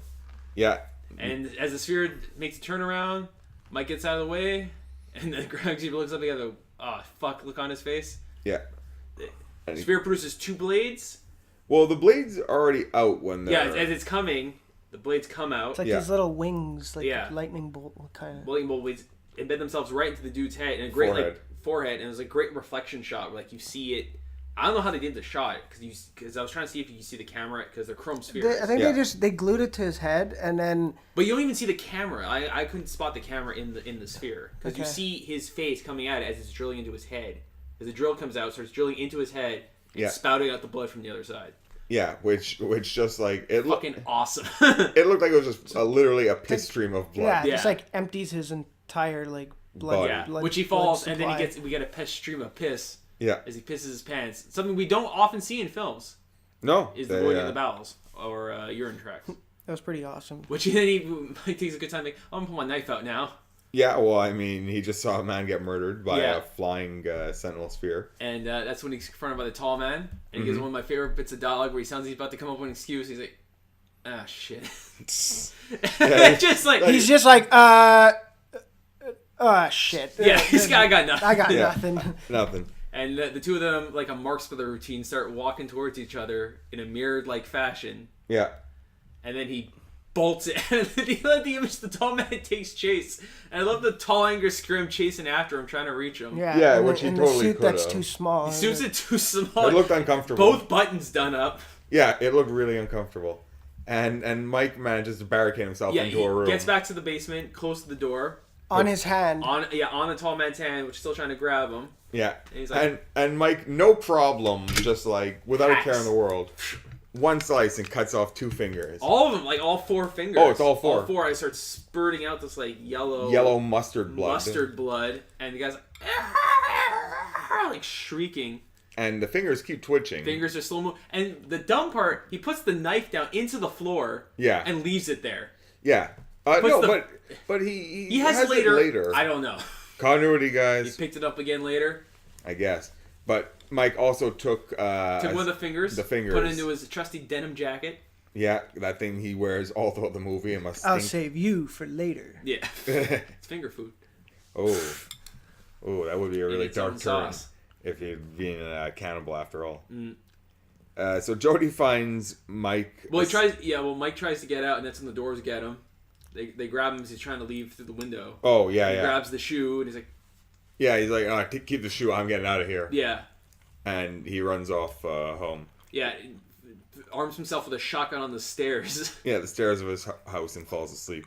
A: Yeah.
B: And as the sphere makes a turnaround, Mike gets out of the way, and the groundskeeper looks up and goes, "Oh fuck!" Look on his face.
A: Yeah.
B: The sphere produces two blades.
A: Well, the blade's are already out when they're...
B: Yeah, as it's coming, the blades come out.
C: it's like
A: Yeah.
C: these little wings, like
B: Yeah.
C: lightning bolt kind of.
B: Bowling ball blades embed themselves right into the dude's head, and a great
A: Forehead.
B: forehead, and there's a great reflection shot where like you see it. I don't know how they did the shot because I was trying to see if you see the camera because they're chrome spheres.
C: I think
A: Yeah.
C: they glued it to his head, and then
B: But you don't even see the camera. I couldn't spot the camera in the sphere because you
C: Okay.
B: see his face coming at it as it's drilling into his head. As the drill comes out, starts drilling into his head, and
A: Yeah.
B: spouting out the blood from the other side.
A: Yeah, which just like...
B: Fucking awesome.
A: It looked like it was just literally a piss stream of blood.
C: yeah,
B: Yeah.
C: just like empties his entire like blood.
A: Body.
B: Yeah, which he falls,
C: blood
B: and then
C: supply.
B: we get a piss stream of piss
A: Yeah.
B: as he pisses his pants. Something we don't often see in films
A: No.
B: is the voiding of the bowels or urine tracts.
C: That was pretty awesome.
B: Which then he takes a good time. Like, I'm gonna pull my knife out now,
A: Yeah, well, I mean, he just saw a man get murdered by
B: Yeah.
A: a flying Sentinel sphere.
B: and that's when he's confronted by the tall man, and he gives one of my favorite bits of dialogue where he sounds he's about to come up with an excuse. He's like, "Ah, shit," just like
C: He's just like, shit.
B: yeah, this guy got nothing.
C: I got
A: Yeah.
C: nothing.
A: Nothing.
B: And the two of them, like a marks for the routine, start walking towards each other in a mirrored-like fashion.
A: Yeah.
B: And then he bolts it. And then the image, the tall man takes chase. And I love the tall angry Scrim chasing after him, trying to reach him.
A: Yeah,
C: and
A: which he
C: in
A: totally
C: the suit
A: could've.
C: that's too small.
B: He suits it too small.
A: It looked uncomfortable.
B: Both buttons done up.
A: Yeah, it looked really uncomfortable. And Mike manages to barricade himself into a room.
B: He gets back to the basement, close to the door.
C: On his hand.
B: On the tall man's hand, which is still trying to grab him.
A: Yeah.
B: And he's like,
A: and Mike, no problem, just like, without a care in the world, one slice and cuts off 2 fingers.
B: all of them, like all 4 fingers.
A: Oh, it's all 4.
B: All 4. I start spurting out this like
A: Yellow mustard blood.
B: Mustard blood. And the guy's like shrieking.
A: And the fingers keep twitching.
B: Fingers are slow moving. And the dumb part, he puts the knife down into the floor.
A: Yeah.
B: And leaves it there.
A: Yeah. But he
B: has
A: it later.
B: I don't know.
A: Continuity, guys.
B: He picked it up again later.
A: I guess. But Mike also took
B: Took one of the fingers. Put it into his trusty denim jacket.
A: Yeah, that thing he wears all throughout the movie and must
C: I'll
A: stink.
C: save you for later.
B: Yeah. It's finger food.
A: Oh, that would be a really
B: its own
A: dark turn
B: sauce.
A: if you'd been a cannibal after all. So Jody finds Mike.
B: Well, Mike tries to get out, and that's when the doors get him. They grab him as he's trying to leave through the window.
A: Oh, yeah,
B: He
A: yeah.
B: grabs the shoe, and he's like...
A: Yeah, he's like, oh, keep the shoe, I'm getting out of here.
B: Yeah.
A: And he runs off home.
B: Yeah, arms himself with a shotgun on the stairs.
A: Yeah, the stairs of his house and falls asleep.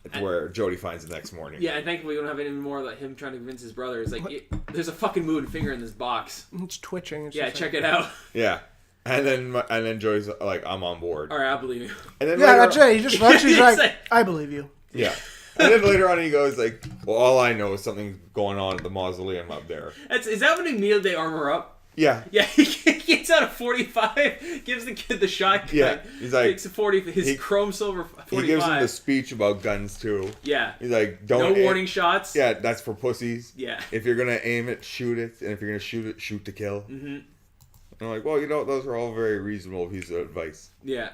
A: It's where Jody finds the next morning.
B: Yeah, and thankfully we don't have any more like him trying to convince his brother. It's like, there's a fucking moving finger in this box.
C: It's twitching. It's
B: Yeah, check it out.
A: Yeah. And then Jody's like, I'm on board.
B: All right, I believe you.
A: And then
C: Yeah, that's it. He just looks. He's
B: He's
C: like, I believe you.
A: Yeah. And then later on he goes like, well, all I know is something going on at the mausoleum up there.
B: Is that when he immediately armor up?
A: Yeah.
B: Yeah, he gets out a 45, gives the kid the shotgun.
A: Yeah, he's like...
B: Takes a 40, his chrome silver 45.
A: He gives him the speech about guns, too.
B: Yeah.
A: He's like,
B: No warning shots.
A: Yeah, that's for pussies.
B: Yeah.
A: If you're going to aim it, shoot it. And if you're going to shoot it, shoot to kill. Mm-hmm. And I'm like, well, those are all very reasonable pieces of advice.
B: Yeah.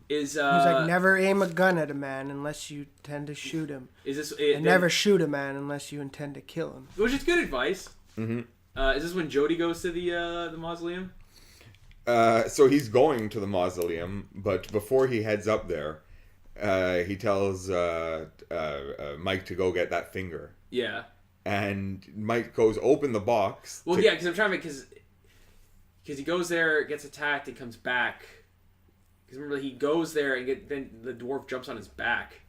C: He's like, never aim a gun at a man unless you intend to shoot him. And never shoot a man unless you intend to kill him.
B: Which is good advice.
A: Mm-hmm.
B: Is this when Jody goes to the mausoleum?
A: So he's going to the mausoleum, but before he heads up there, he tells Mike to go get that finger.
B: Yeah.
A: And Mike goes open the box.
B: Well, yeah, because I'm trying to because he goes there, gets attacked, and comes back. Because remember, he goes there and then the dwarf jumps on his back.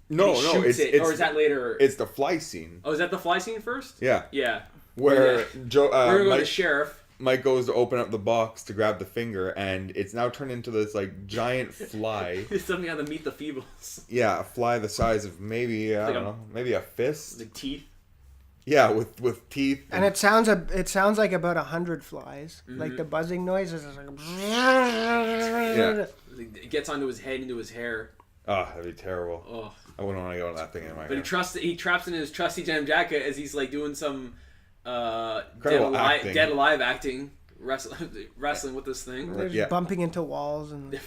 A: No,
B: it's or is that later?
A: It's the fly scene.
B: Oh, is that the fly scene first?
A: Yeah.
B: Yeah.
A: Where
B: we're gonna go to the sheriff.
A: Mike goes to open up the box to grab the finger, and it's now turned into this like giant fly.
B: It's something on the Meet the Feebles.
A: Yeah, a fly the size of maybe I don't know, maybe a fist.
B: Like teeth.
A: Yeah, with teeth.
C: And it sounds like about 100 flies. Mm-hmm. Like the buzzing noise is like.
A: Yeah.
B: It gets onto his head, into his hair.
A: Oh, that'd be terrible.
B: Oh.
A: I wouldn't want to go on that thing in my hair.
B: But he traps in his trusty denim jacket as he's like doing some
A: dead
B: alive acting, wrestling with this thing.
C: They're just bumping into walls and.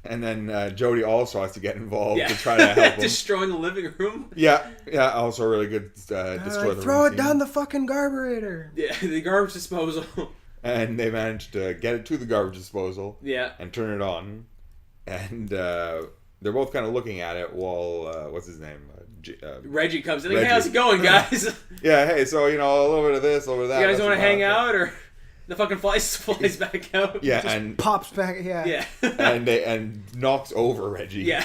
A: And then Jody also has to get involved to try to help him.
B: Destroying the living room.
A: Yeah. Also really good destroy the
C: throw
A: room
C: it down the fucking carburetor.
B: Yeah, the garbage disposal.
A: And they managed to get it to the garbage disposal.
B: Yeah.
A: And turn it on. And they're both kind of looking at it while, what's his name?
B: Reggie comes in. Like, hey, how's it going, guys?
A: Yeah, hey, so, a little bit of this, a little bit of that.
B: You guys want to hang out, or... The fucking flies back out.
A: Yeah,
C: just
A: and
C: pops back. Yeah.
A: and knocks over Reggie.
B: Yeah.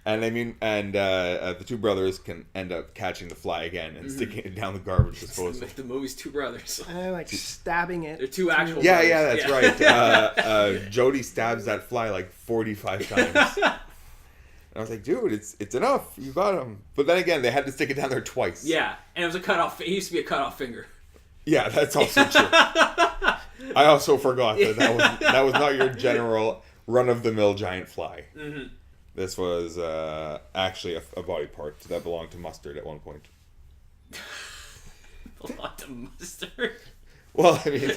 A: And the two brothers can end up catching the fly again and sticking it down the garbage disposal.
B: The movie's Two Brothers.
C: And they're like stabbing it.
B: They're two actual.
A: Yeah,
B: brothers.
A: Yeah, that's right. Jody stabs that fly like 45 times. And I was like, dude, it's enough. You got him. But then again, they had to stick it down there twice.
B: Yeah, and it was a cutoff. It used to be a cutoff finger.
A: Yeah, that's also true. I also forgot that was not your general run-of-the-mill giant fly. Mm-hmm. This was actually a body part that belonged to Mustard at one point.
B: Belonged to Mustard?
A: Well, I mean,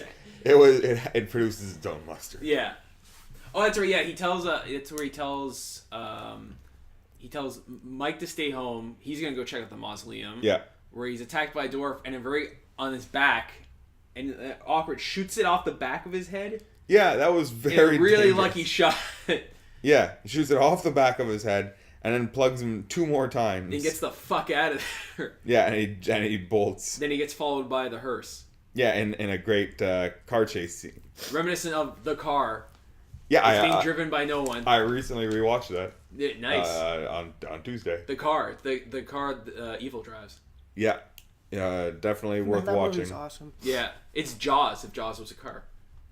A: it produces its own mustard.
B: Yeah. Oh, that's right. Yeah, he tells. It's where he tells Mike to stay home. He's gonna go check out the mausoleum.
A: Yeah.
B: where he's attacked by a dwarf and on his back, and awkward shoots it off the back of his head.
A: Yeah, that was very
B: really
A: dangerous.
B: lucky shot.
A: Yeah, he shoots it off the back of his head and then plugs him 2 more times.
B: He gets the fuck out of there.
A: Yeah, and he bolts.
B: Then he gets followed by the hearse.
A: Yeah, in a great car chase scene.
B: Reminiscent of The Car.
A: Yeah,
B: It's being driven by no one.
A: I recently rewatched that.
B: Yeah, nice.
A: On Tuesday.
B: The car. The car Evil drives.
A: Yeah. Definitely worth
C: that
A: watching.
C: movie's awesome.
B: Yeah. It's Jaws, if Jaws was a car.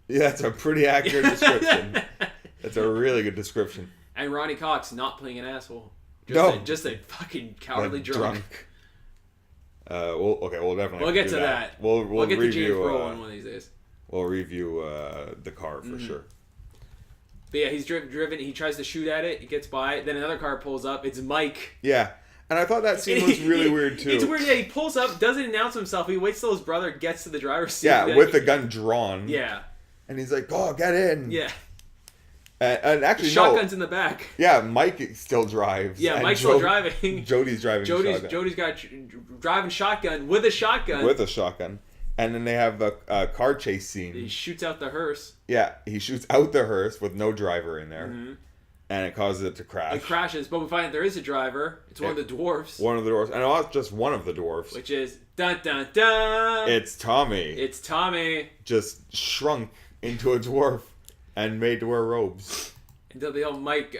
A: Yeah, that's a pretty accurate description. That's a really good description.
B: And Ronnie Cox not playing an asshole. Just a fucking cowardly drunk.
A: We'll definitely.
B: We'll get
A: do
B: to that.
A: We'll
B: get
A: review,
B: to James Brolin one of these days.
A: We'll review the car for sure.
B: But yeah, he's driven. He tries to shoot at it. He gets by. Then another car pulls up. It's Mike.
A: Yeah, and I thought that scene was really weird too.
B: It's weird. Yeah, he pulls up, doesn't announce himself. He waits till his brother gets to the driver's seat.
A: Yeah, with the gun drawn.
B: Yeah.
A: And he's like, "Oh, get in."
B: Yeah.
A: And actually,
B: the shotgun's in the back.
A: Yeah, Mike still drives.
B: Yeah,
A: and
B: Mike's still driving.
A: Jody's driving.
B: Jody's got driving shotgun with a shotgun.
A: With a shotgun. And then they have a car chase scene.
B: He shoots out the hearse.
A: Yeah, he shoots out the hearse with no driver in there. Mm-hmm. And it causes it to crash.
B: It crashes, but we find that there is a driver. It's one of the dwarves.
A: One of the dwarves. And not just one of the dwarves.
B: Which is, dun dun dun!
A: It's Tommy.
B: It's Tommy.
A: Just shrunk into a dwarf and made to wear robes.
B: Until they help Mike,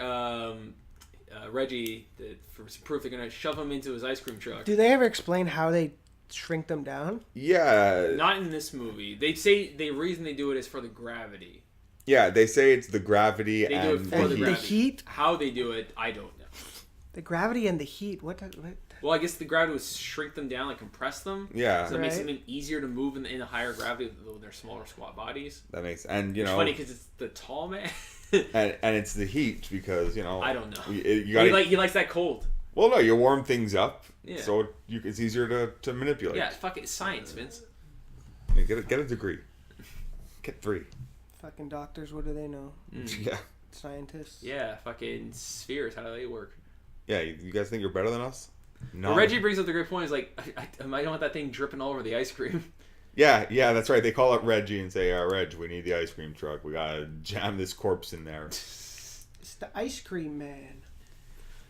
B: Reggie, for proof they're going to shove him into his ice cream truck.
C: Do they ever explain how they shrink them down?
A: Yeah.
B: Not in this movie. They say the reason they do it is for the gravity.
A: Yeah, they say it's the gravity
B: they
A: and
B: do it for the,
C: the heat.
B: How they do it, I don't know.
C: The gravity and the heat. What?
B: Well, I guess the gravity would shrink them down, like compress them.
A: Yeah.
B: So it makes them easier to move in the higher gravity with their smaller, squat bodies.
A: That makes, and you know,
B: it's funny because it's the tall man.
A: and it's the heat because
B: I don't know.
A: He
B: likes that cold.
A: Well, no, you warm things up,
B: yeah.
A: So it's easier to manipulate.
B: Yeah, fuck it, it's science, Vince.
A: Get a degree. Get 3.
C: Fucking doctors, what do they know?
A: Yeah.
C: Scientists.
B: Yeah, fucking spheres, how do they work?
A: Yeah, you guys think you're better than us? No.
B: Well, Reggie brings up the great point. He's like, I don't want that thing dripping all over the ice cream.
A: Yeah, that's right. They call up Reggie and say, Reg, we need the ice cream truck. We gotta jam this corpse in there.
C: It's the ice cream man.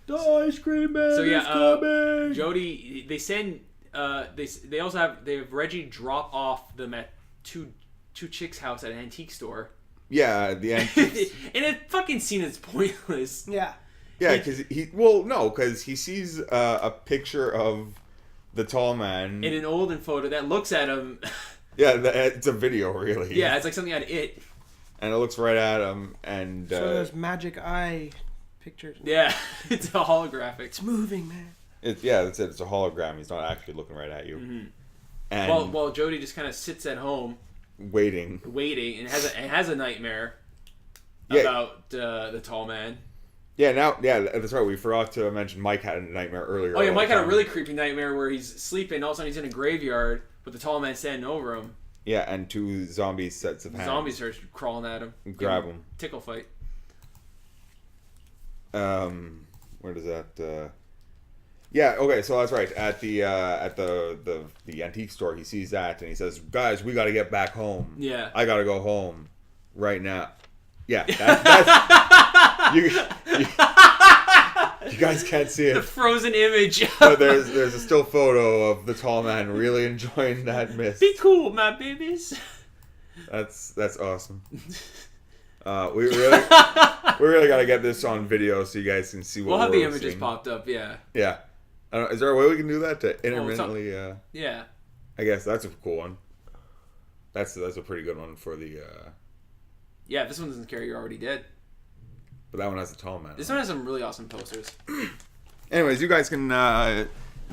A: The ice cream man is coming!
B: Jody, they send, they also have Reggie drop off them at two chicks' house at an antique store.
A: Yeah, the antiques.
B: And a fucking scene that's pointless.
C: Yeah.
A: Yeah, because he sees a picture of the tall man
B: in an olden photo that looks at him.
A: Yeah, it's a video, really.
B: Yeah, it's like something out of It.
A: And it looks right at him, and
C: so those magic eye pictures.
B: Yeah, it's a holographic.
C: It's moving, man.
A: That's it. It's a hologram. He's not actually looking right at you.
B: Mm-hmm.
A: And
B: while Jody just kind of sits at home,
A: waiting,
B: and has a nightmare about the tall man.
A: Yeah, that's right. We forgot to mention Mike had a nightmare earlier.
B: Oh yeah, Mike had a really creepy nightmare where he's sleeping. All of a sudden, he's in a graveyard with the tall man standing over him.
A: Yeah, and 2 zombie sets of hands.
B: Zombies are crawling at him.
A: Grab him.
B: Tickle fight.
A: Where does that? Yeah. Okay. So that's right. At the antique store, he sees that and he says, "Guys, we got to get back home.
B: Yeah.
A: I got to go home right now." Yeah. That's you guys can't see it.
B: The frozen image.
A: But there's a still photo of the tall man really enjoying that mist.
B: Be cool, my babies.
A: That's awesome. We really got to get this on video so you guys can see what
B: we'll have the images
A: seeing.
B: popped up. Yeah.
A: Yeah. I don't know, is there a way we can do that to intermittently?
B: Yeah.
A: I guess that's a cool one. That's a pretty good one for the.
B: Yeah, if this one doesn't care, you're already dead.
A: But that one has a tall man.
B: This one has some really awesome posters.
A: Anyways, you guys can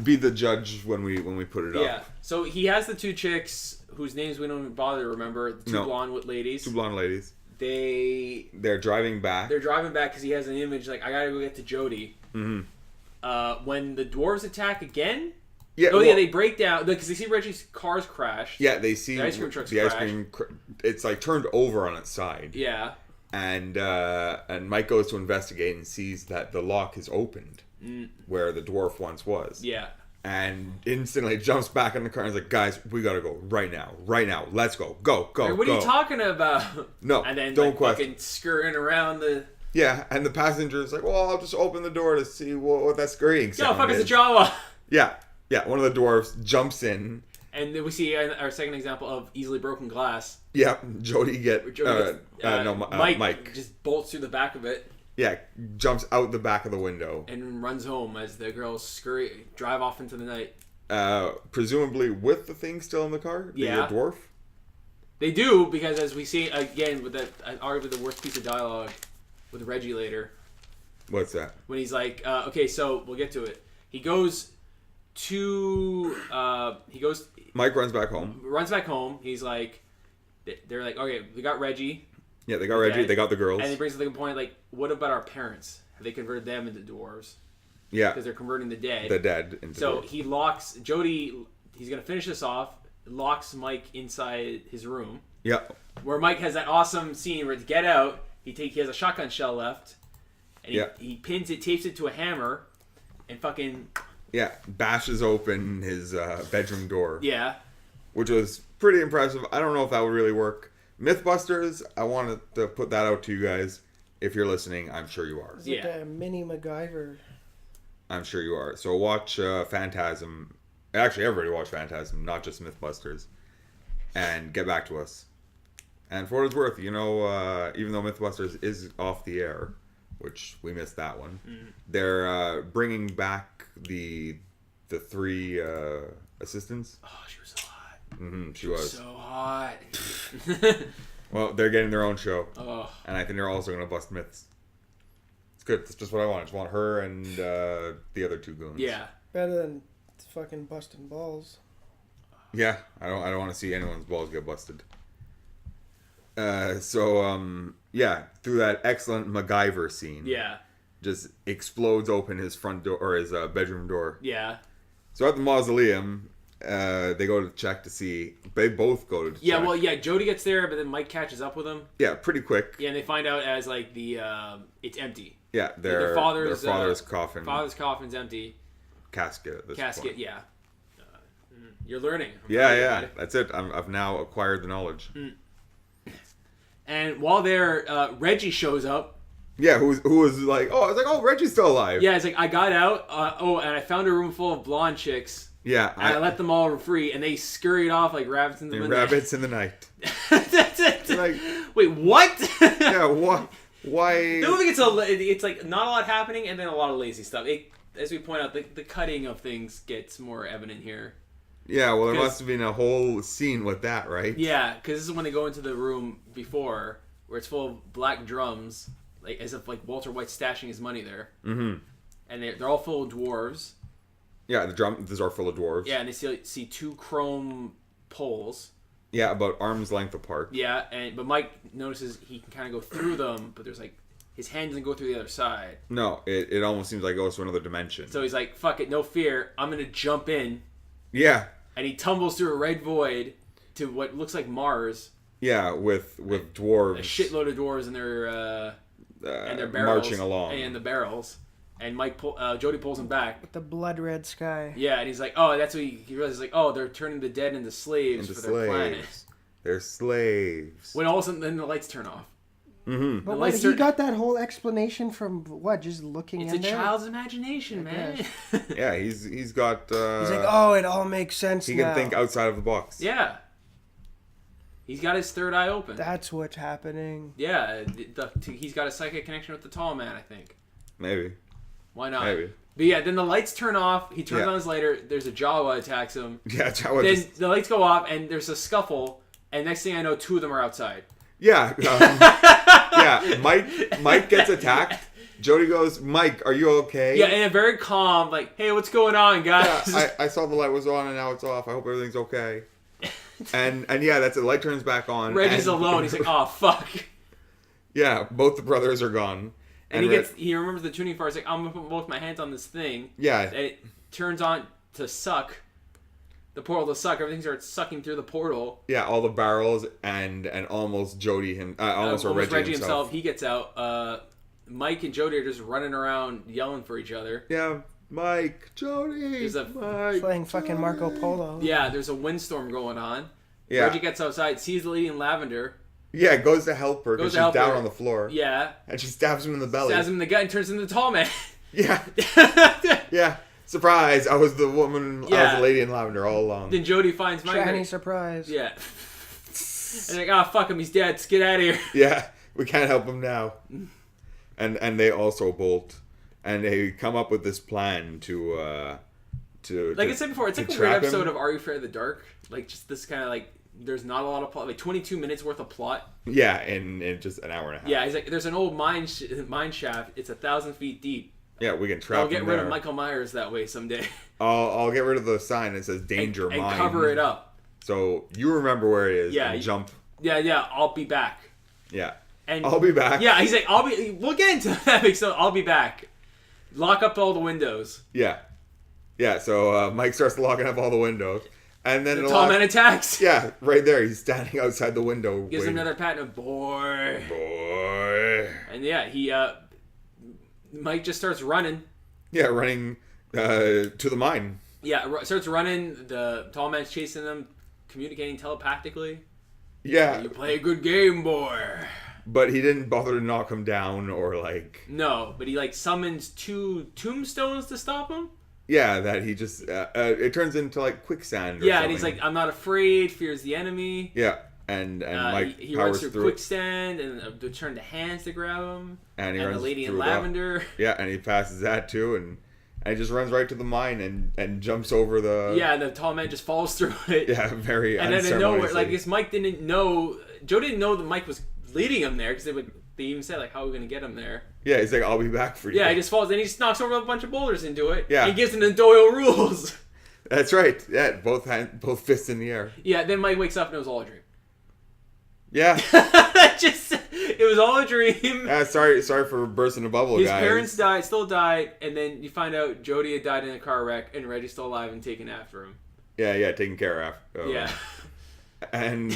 A: be the judge when we put it up.
B: Yeah. So he has the 2 chicks whose names we don't even bother to remember. The 2 blonde ladies.
A: 2 blonde ladies.
B: They're
A: driving back.
B: They're driving back because he has an image like, I gotta go get to Jody. Mm-hmm. When the dwarves attack again.
A: Yeah.
B: Oh yeah, they break down because they see Reggie's car's crashed.
A: Yeah, they see
B: the ice cream truck's
A: the
B: crashed.
A: ice cream. It's like turned over on its side.
B: Yeah.
A: And Mike goes to investigate and sees that the lock is opened where the dwarf once was.
B: Yeah.
A: and instantly jumps back in the car and is like, guys, we gotta go right now, let's go, go,
B: Hey, what
A: go.
B: are you talking about?
A: No,
B: and then
A: don't
B: like,
A: question.
B: fucking scurrying around the.
A: Yeah, and the passenger's like, well, I'll just open the door to see what that scurrying
B: Yo,
A: sound
B: fuck, it's a
A: is.
B: Jawa.
A: Yeah, one of the dwarves jumps in.
B: And then we see our second example of easily broken glass.
A: Yeah, Jody
B: Mike just bolts through the back of it.
A: Yeah, jumps out the back of the window.
B: And runs home as the girls drive off into the night.
A: Presumably with the thing still in the car?
B: Yeah.
A: The dwarf?
B: They do, because as we see, again, with that arguably the worst piece of dialogue with Reggie later.
A: What's that?
B: When he's like, okay, so we'll get to it. He goes to...
A: Mike runs back home.
B: He's like... They're like, okay, we got Reggie.
A: Yeah, they got Reggie. They got the girls.
B: And he brings up the point, like, what about our parents? Have they converted them into dwarves?
A: Yeah.
B: Because they're converting the dead.
A: The dead into
B: So
A: dwarves.
B: he locks... Jody, he's going to finish this off, locks Mike inside his room.
A: Yeah.
B: Where Mike has that awesome scene where to get out, he has a shotgun shell left. And he pins it, tapes it to a hammer, and fucking...
A: Yeah, bashes open his bedroom door.
B: Yeah.
A: Which was pretty impressive. I don't know if that would really work. Mythbusters, I wanted to put that out to you guys. If you're listening, I'm sure you are.
C: Is it a mini MacGyver?
A: I'm sure you are. So watch Phantasm. Actually, everybody watch Phantasm, not just Mythbusters. And get back to us. And for what it's worth, even though Mythbusters is off the air, which we missed that one, they're bringing back the three assistants.
B: Oh, she was so hot.
A: Mm-hmm, she was.
B: So hot.
A: Well, they're getting their own show.
B: Oh.
A: And I think they're also going to bust myths. It's good. That's just what I want. I just want her and the other two goons.
B: Yeah.
C: Better than fucking busting balls.
A: Yeah, I don't want to see anyone's balls get busted. Through that excellent MacGyver scene.
B: Yeah.
A: Just explodes open his front door or his bedroom door.
B: Yeah.
A: So at the mausoleum, they go to check to see. They both go to check.
B: Yeah, well, yeah, Jody gets there, but then Mike catches up with him.
A: Yeah, pretty quick.
B: Yeah, and they find out as like it's empty.
A: Yeah, their father's coffin.
B: Father's coffin's empty.
A: Casket at this point.
B: Yeah. You're learning.
A: Yeah. That's it. I've now acquired the knowledge.
B: And while there, Reggie shows up.
A: Yeah, who was like, I was like, Reggie's still alive.
B: Yeah, it's like, I got out, and I found a room full of blonde chicks.
A: Yeah.
B: And I let them all free, and they scurried off like rabbits in the night.
A: Rabbits in the night.
B: Like, wait, what?
A: Yeah, what? Why?
B: The movie it's like not a lot happening, and then a lot of lazy stuff. As we point out, the cutting of things gets more evident here.
A: Yeah, well, there must have been a whole scene with that, right?
B: Yeah, because this is when they go into the room before, where it's full of black drums, like as if like Walter White's stashing his money there. Mm-hmm. And they're all full of dwarves.
A: Yeah, the drums are full of dwarves.
B: Yeah, and they see two chrome poles.
A: Yeah, about arm's length apart.
B: Yeah, but Mike notices he can kind of go through them, but there's like his hand doesn't go through the other side.
A: No, it almost seems like it goes to another dimension.
B: So he's like, "Fuck it, no fear. I'm gonna jump in."
A: Yeah.
B: And he tumbles through a red void to what looks like Mars.
A: Yeah, with dwarves.
B: A shitload of dwarves in their barrels
A: marching along.
B: and the barrels. And Jody pulls him back
C: with the blood red sky.
B: Yeah, and he's like, "Oh, that's what he realizes." Like, "Oh, they're turning the dead into slaves for their planet."
A: They're slaves.
B: When all of a sudden, then the lights turn off.
A: Mm-hmm.
C: But he got that whole explanation from what? Just looking in there?
B: It's a child's imagination, man.
A: Yeah, he's got...
C: he's like, oh, it all makes sense
A: He
C: now.
A: can think outside of the box.
B: Yeah. He's got his third eye open.
C: That's what's happening.
B: Yeah, he's got a psychic connection with the tall man, I think.
A: Maybe.
B: Why not?
A: Maybe.
B: But yeah, then the lights turn off. He turns on his lighter. There's a Jawa attacks him.
A: Yeah, Jawa
B: Then the lights go off, and there's a scuffle. And next thing I know, two of them are outside.
A: Yeah. Yeah, Mike gets attacked. Jody goes, "Mike, are you okay?"
B: Yeah, and a very calm, like, "Hey, what's going on, guys?"
A: Yeah, I saw the light was on and now it's off. I hope everything's okay. and yeah, that's it. The light turns back on.
B: Reggie's alone. He's like, "Oh, fuck."
A: Yeah, both the brothers are gone.
B: And he remembers the tuning fork. He's like, "I'm gonna put both my hands on this thing."
A: Yeah.
B: And it turns on to suck. The portal to suck. Everything starts sucking through the portal.
A: Yeah, all the barrels and almost Reggie himself.
B: He gets out. Mike and Jody are just running around yelling for each other.
A: Yeah, Mike, Jody,
B: There's a-
A: Mike,
C: Playing fucking Marco Polo.
B: Yeah, there's a windstorm going on.
A: Yeah.
B: Reggie gets outside, sees the lady in lavender.
A: Yeah, goes to help her
B: Goes
A: because
B: to
A: she's
B: help
A: down
B: her.
A: on the floor.
B: Yeah.
A: And she stabs him in the belly.
B: Stabs him in the gut and turns into the tall man.
A: Yeah. Yeah. Surprise! I was the woman. I was the lady in lavender all along.
B: Then Jody finds Mike.
C: Shiny surprise.
B: Yeah. And like, oh, fuck him, he's dead. Let's get out of here.
A: Yeah, we can't help him now. And they also bolt, and they come up with this plan to
B: Like I said before, it's like a weird episode of Are You Afraid of the Dark? Like just this kind of like there's not a lot of plot, like 22 minutes worth of plot.
A: Yeah, in just an hour and a half.
B: Yeah, he's like, there's an old mine shaft. It's 1,000 feet deep.
A: Yeah, we can trap
B: I'll get
A: him
B: rid
A: there.
B: of Michael Myers that way someday.
A: I'll get rid of the sign that says "Danger
B: and
A: Mine"
B: cover it up.
A: So you remember where it is.
B: Yeah,
A: and jump.
B: Yeah. I'll be back.
A: Yeah.
B: And
A: I'll be back.
B: Yeah, he's like, we'll get into that. So I'll be back. Lock up all the windows.
A: Yeah. Yeah. So Mike starts locking up all the windows, and then
B: The tall man attacks.
A: Yeah, right there. He's standing outside the window.
B: Gives him another pat and boy. And yeah, Mike just starts running.
A: Yeah, running to the mine.
B: Yeah, starts running. The tall man's chasing them, communicating telepathically.
A: Yeah.
B: You play a good game, boy.
A: But he didn't bother to knock him down or like.
B: No, but he like summons 2 tombstones to stop him.
A: Yeah, that he just it turns into like quicksand. Or
B: Yeah,
A: something.
B: and he's like, I'm not afraid. Fears the enemy.
A: Yeah, and Mike
B: he
A: powers
B: runs through
A: through
B: quicksand and they turn to hands to grab him.
A: And he
B: the
A: runs
B: lady in
A: through
B: lavender.
A: Yeah, and he passes that too, and he just runs right to the mine and jumps over the.
B: Yeah, and the tall man just falls through it.
A: Yeah, very.
B: And then in nowhere, like, this Mike didn't know. Joe didn't know that Mike was leading him there because they even said like, how are we gonna get him there?
A: Yeah, he's like, I'll be back for you.
B: Yeah, he just falls and he just knocks over a bunch of boulders into it.
A: Yeah,
B: he gives him the Doyle rules.
A: That's right. Yeah, both fists in the air.
B: Yeah, then Mike wakes up and it was all a dream.
A: Yeah.
B: It was all a dream.
A: Sorry for bursting a bubble,
B: His
A: guys.
B: parents still died, and then you find out Jody had died in a car wreck, and Reggie's still alive and taken after him.
A: Yeah, taken care of.
B: Yeah.
A: And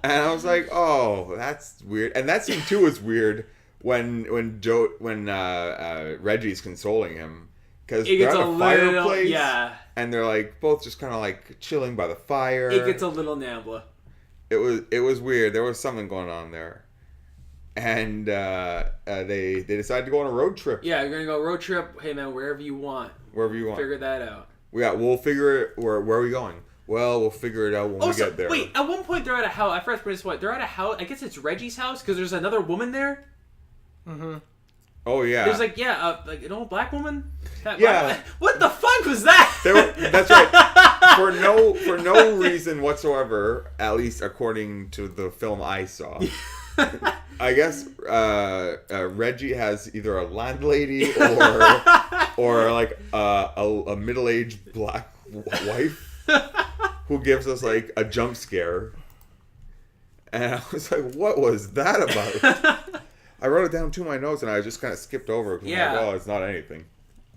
A: I was like, oh, that's weird. And that scene too was weird when Reggie's consoling him because they're at a fireplace.
B: Yeah.
A: And they're like both just kind of like chilling by the fire.
B: It gets a little Nambla.
A: It was weird. There was something going on there. And they decided to go on a road trip.
B: Yeah, you're gonna go road trip. Hey man, wherever you want.
A: Wherever you want.
B: Figure that out.
A: Yeah, we'll figure it. Where are we going? Well, we'll figure it out when we get there.
B: Wait, at one point they're at a house. I forgot to put this point. They're at a house. I guess it's Reggie's house because there's another woman there.
C: Mm-hmm.
A: Oh yeah.
B: There's like like an old black woman.
A: Yeah.
B: What the fuck was that?
A: That's right. For no reason whatsoever, at least according to the film I saw. I guess Reggie has either a landlady or like a middle-aged black wife who gives us like a jump scare. And I was like, what was that about? I wrote it down to my notes and I just kind of skipped over it.
B: Yeah.
A: I'm like, oh, it's not anything.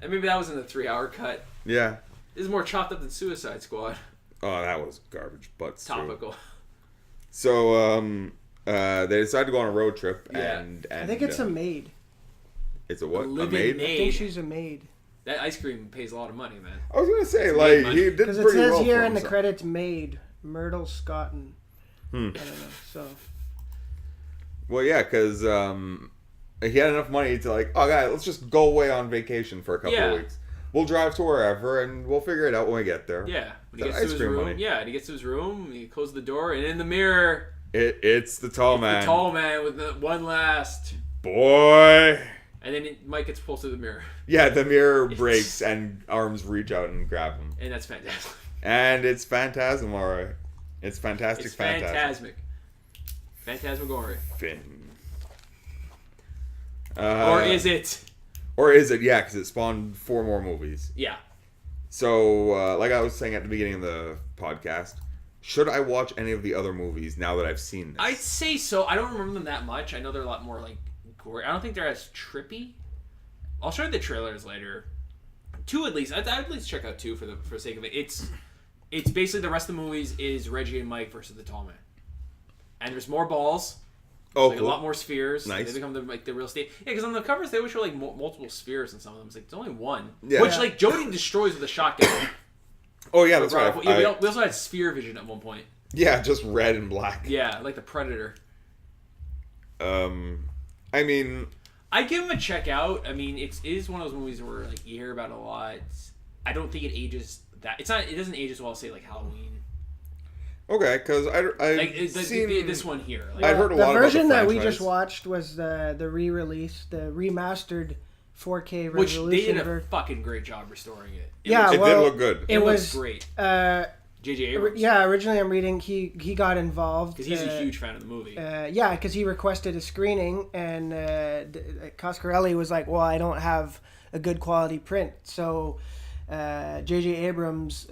B: And maybe that was in the 3-hour cut.
A: Yeah.
B: This is more chopped up than Suicide Squad.
A: Oh, that was garbage, but
B: Topical.
A: True. So, they decided to go on a road trip,
B: Yeah.
A: and
C: I think it's a maid.
A: It's a what? A
B: living
A: maid?
C: I think she's a maid.
B: That ice cream pays a lot of money, man.
A: I was gonna say,
B: It's
A: like,
B: maid money.
A: he did pretty
C: Because it says
A: well
C: here
A: for
C: in the
A: himself.
C: credits, maid Myrtle Scotton. I don't know. So
A: Well, yeah, because he had enough money to like, oh, guys, let's just go away on vacation for a couple of weeks. We'll drive to wherever, and we'll figure it out when we get there.
B: Yeah. When he
A: That
B: gets to
A: ice
B: his
A: cream
B: room.
A: money.
B: Yeah, and he gets to his room, he closes the door, and in the mirror,
A: It's the tall man.
B: the tall man with the one last.
A: Boy.
B: And then Mike gets pulled through the mirror.
A: Yeah, the mirror breaks, and arms reach out and grab him.
B: And that's fantastic.
A: And it's Phantasm, alright. It's fantastic.
B: It's phantasmic. Phantasmagoria.
A: Finn.
B: Or is it?
A: Or is it? Yeah, because it spawned 4 more movies.
B: Yeah.
A: So, like I was saying at the beginning of the podcast, should I watch any of the other movies now that I've seen this?
B: I'd say so. I don't remember them that much. I know they're a lot more, like, gory. I don't think they're as trippy. I'll show you the trailers later. 2 at least. I'd at least check out 2 for the sake of it. It's basically the rest of the movies is Reggie and Mike versus the tall man. And there's more balls.
A: Oh,
B: like
A: cool.
B: a lot more spheres.
A: Nice.
B: They become the real estate. Yeah, because on the covers they always show like multiple spheres and some of them. It's like it's only one,
A: Yeah.
B: which like Jody destroys with a shotgun.
A: Oh yeah, that's right.
B: Yeah, we also had sphere vision at one point.
A: Yeah, just red and black.
B: Yeah, like the Predator.
A: I mean,
B: I give him a check out. I mean, it is one of those movies where like you hear about it a lot. I don't think it ages that. It's not. It doesn't age as well as say like Halloween.
A: okay, because I
B: Like this one here. Like,
A: I'd heard a
C: The
A: lot about the
C: version that we
A: franchise.
C: just watched was the re-release, the remastered 4K
B: which
C: resolution.
B: they did a
C: ver-
B: fucking great job restoring it.
C: Yeah,
A: It
C: well,
A: did look good.
B: It
C: was
B: was great.
C: Uh,
B: J.J. Abrams.
C: yeah, originally I'm reading he got involved
B: because he's a huge fan of the movie.
C: yeah, because he requested a screening, and Coscarelli was like, "Well, I don't have a good quality print," so J.J. Abrams,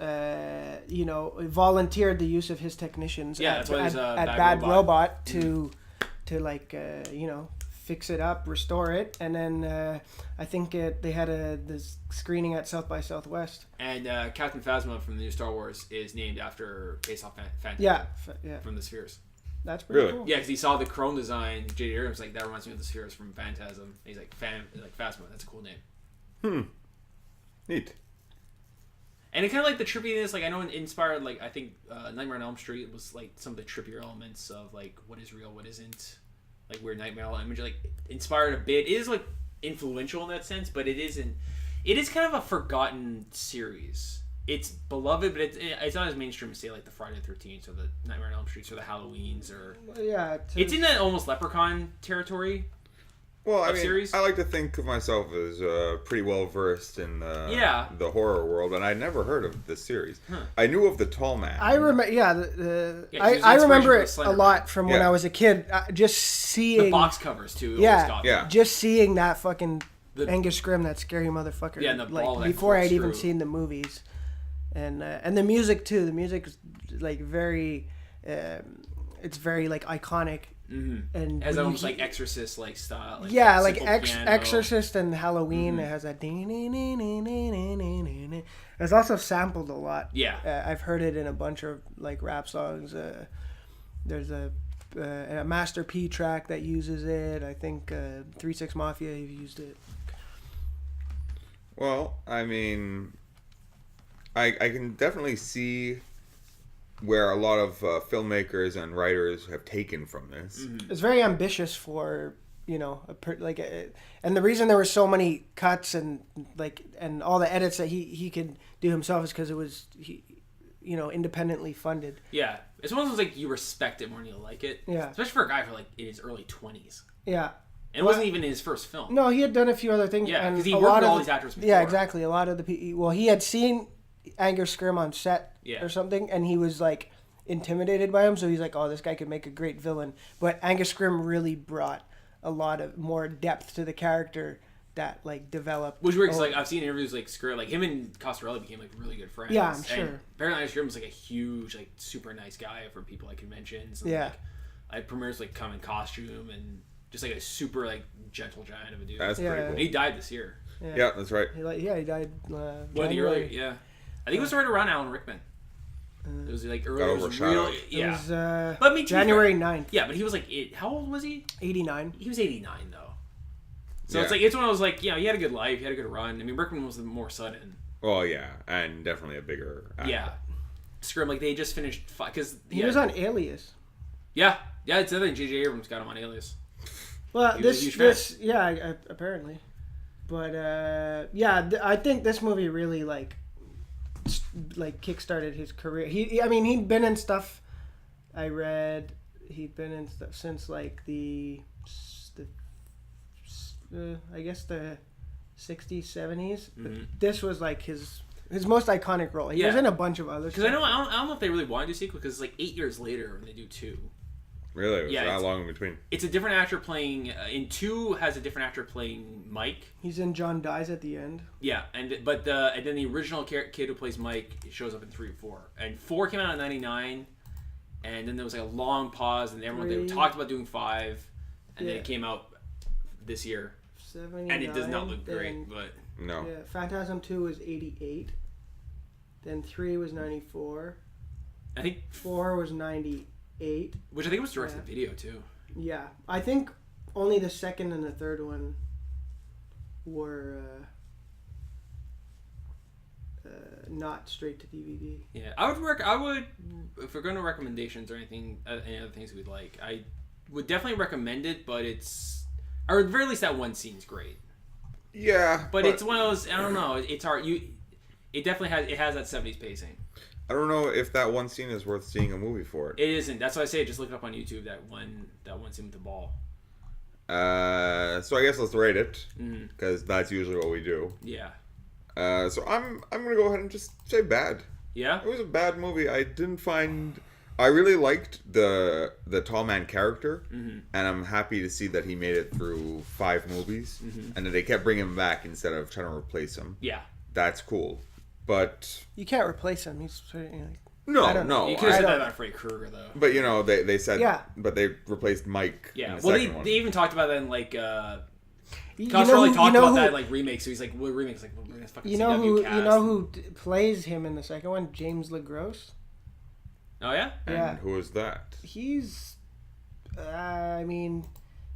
C: volunteered the use of his technicians
B: Yeah,
C: at,
B: that's why there's a
C: at
B: Bad
C: Bad
B: Robot.
C: Robot to like fix it up, restore it, and then I think they had this screening at South by Southwest.
B: And Captain Phasma from the new Star Wars is named after based off Phantasm.
C: Yeah,
B: From the spheres.
C: that's pretty
A: Really?
C: cool.
B: Yeah, because he saw the chrome design. J.J. Abrams like that reminds me of the spheres from Phantasm. He's like Phasma. That's a cool name.
A: Neat.
B: And it kind of like the trippiness. Like I know it inspired. Like I think Nightmare on Elm Street was like some of the trippier elements of like what is real, what isn't. Like weird nightmare imagery. Like inspired a bit. It is like influential in that sense, but it isn't. It is kind of a forgotten series. It's beloved, but it's not as mainstream as say like the Friday the 13th or the Nightmare on Elm Street or the Halloweens or.
C: Yeah,
B: It's in that almost Leprechaun territory.
A: Well, I
B: Of
A: mean,
B: series?
A: I like to think of myself as pretty well versed in the horror world, and I'd never heard of this series. I knew of the Tall Man.
C: I remember. Yeah,
B: Yeah, 'cause
C: I
B: it's
C: remember
B: inspiration for
C: it a
B: Slender
C: lot from when
A: Yeah.
C: I was a kid. Just seeing
B: The box covers too.
C: Yeah,
B: always got me.
A: Yeah.
C: just seeing that fucking
B: The-
C: Angus Scrimm, that scary motherfucker.
B: Yeah, and the ball that
C: before I'd even
B: corkscrew.
C: seen the movies, and the music too. The music is like very, it's very like iconic.
B: Mm-hmm.
C: And
B: Has
C: when you
B: almost
C: hear-
B: like Exorcist like style. Like
C: yeah,
B: that
C: like
B: simple piano.
C: Exorcist and Halloween. It has that. It's also sampled a lot.
B: Yeah.
C: I've heard it in a bunch of like rap songs. There's a Master P track that uses it. I think 3-6 Mafia have used it.
A: Well, I mean, I can definitely see where a lot of filmmakers and writers have taken from this.
C: It's very ambitious for and the reason there were so many cuts and all the edits that he could do himself is because it was independently funded.
B: Yeah, it's one of those like you respect it more than you like it.
C: Yeah.
B: Especially for a guy for like in his early 20s.
C: Yeah.
B: And it wasn't even his first film.
C: No, he had done a few other things.
B: Yeah,
C: and
B: 'cause he
C: a
B: worked
C: lot
B: with
C: of
B: all
C: the-
B: these actors
C: Yeah,
B: before.
C: exactly. A lot of the people. Well, he had seen Angus Scrimm on set
B: Yeah.
C: or something, and he was like intimidated by him. So he's like, "Oh, this guy could make a great villain." But Angus Scrimm really brought a lot of more depth to the character that like developed.
B: Which works like I've seen interviews like Screw like him and Coscarelli became like really good friends.
C: Yeah, I'm
B: And
C: sure.
B: Apparently Screw was like a huge like super nice guy for people at conventions. And,
C: Yeah.
B: Like, I premieres like come in costume and just like a super like gentle giant of a dude.
A: That's
C: Yeah.
A: pretty
B: And
A: cool.
B: he died this year.
A: Yeah, that's right.
C: He died.
B: One of the
C: January.
B: early, yeah. I think it was right around Alan Rickman. It was like early.
A: Got
B: It was
A: overshadowed.
B: really,
C: It
B: yeah.
C: was
B: But I mean, to be
C: January
B: fair-
C: 9th,
B: Yeah, but he was like, how old was he?
C: 89.
B: He was 89 though. So
A: Yeah.
B: it's like it's one of those like he had a good life, he had a good run. I mean, Rickman was the more sudden.
A: Well, yeah, and definitely a bigger actor.
B: Yeah. Scrim like they just finished because
C: He was on Alias.
B: Yeah, it's the other thing. J.J. Abrams got him on Alias.
C: Well,
B: He was a huge fan.
C: apparently, but I think this movie really like kickstarted his career. He'd been in stuff. I read he'd been in stuff since like the I guess the 60s, 70s. But this was like his most iconic role. He was
B: Yeah.
C: in a bunch of others.
B: Because I don't know if they really want to do sequel because it's like 8 years later when they do 2.
A: Really? It was
B: Yeah,
A: that
B: it's-
A: long in between?
B: It's a different actor playing. In 2 has a different actor playing Mike.
C: He's in John Dies at the end.
B: Yeah, and then the original kid who plays Mike shows up in 3 and 4. And 4 came out in '99, and then there was like a long pause, and everyone they
C: 3.
B: talked about doing 5, and then
C: Yeah.
B: it came out this year,
C: 79.
B: and it does not look
C: then-
B: great, but
A: No.
C: Yeah, Phantasm 2 was 88. Then 3 was 94.
B: I think
C: 4 was 98.
B: which I think was direct to video too.
C: Yeah, I think only the second and the third one were not straight to DVD.
B: Yeah, I would if we're going to recommendations or anything, any other things we'd like, I would definitely recommend it. But it's, or at the very least, that one scene's great.
A: Yeah,
B: but it's one of those. I don't know. It's hard. It definitely has that 70s pacing.
A: I don't know if that one scene is worth seeing a movie for it.
B: It isn't. That's why I say just look it up on YouTube. That one scene with the ball.
A: So I guess let's rate it because that's usually what we do.
B: Yeah.
A: So I'm gonna go ahead and just say bad.
B: Yeah.
A: It was a bad movie. I didn't find. I really liked the tall man character, and I'm happy to see that he made it through 5 movies, and that they kept bringing him back instead of trying to replace him.
B: Yeah.
A: That's cool. But
C: you can't replace him. He's like,
A: no.
B: You could have said that about Freddy Krueger though.
A: But they said but they replaced Mike.
B: Yeah.
A: In the
B: Well,
A: second one.
B: they even talked about that in like.
C: You
B: Talked
C: know
B: about
C: who,
B: that like remake. So he's like, "What remake?" It's like, "Well, we're gonna fucking CW cast."
C: You know who plays him in the second one? James LeGros.
B: Oh yeah.
A: And who is that?
C: He's, I mean,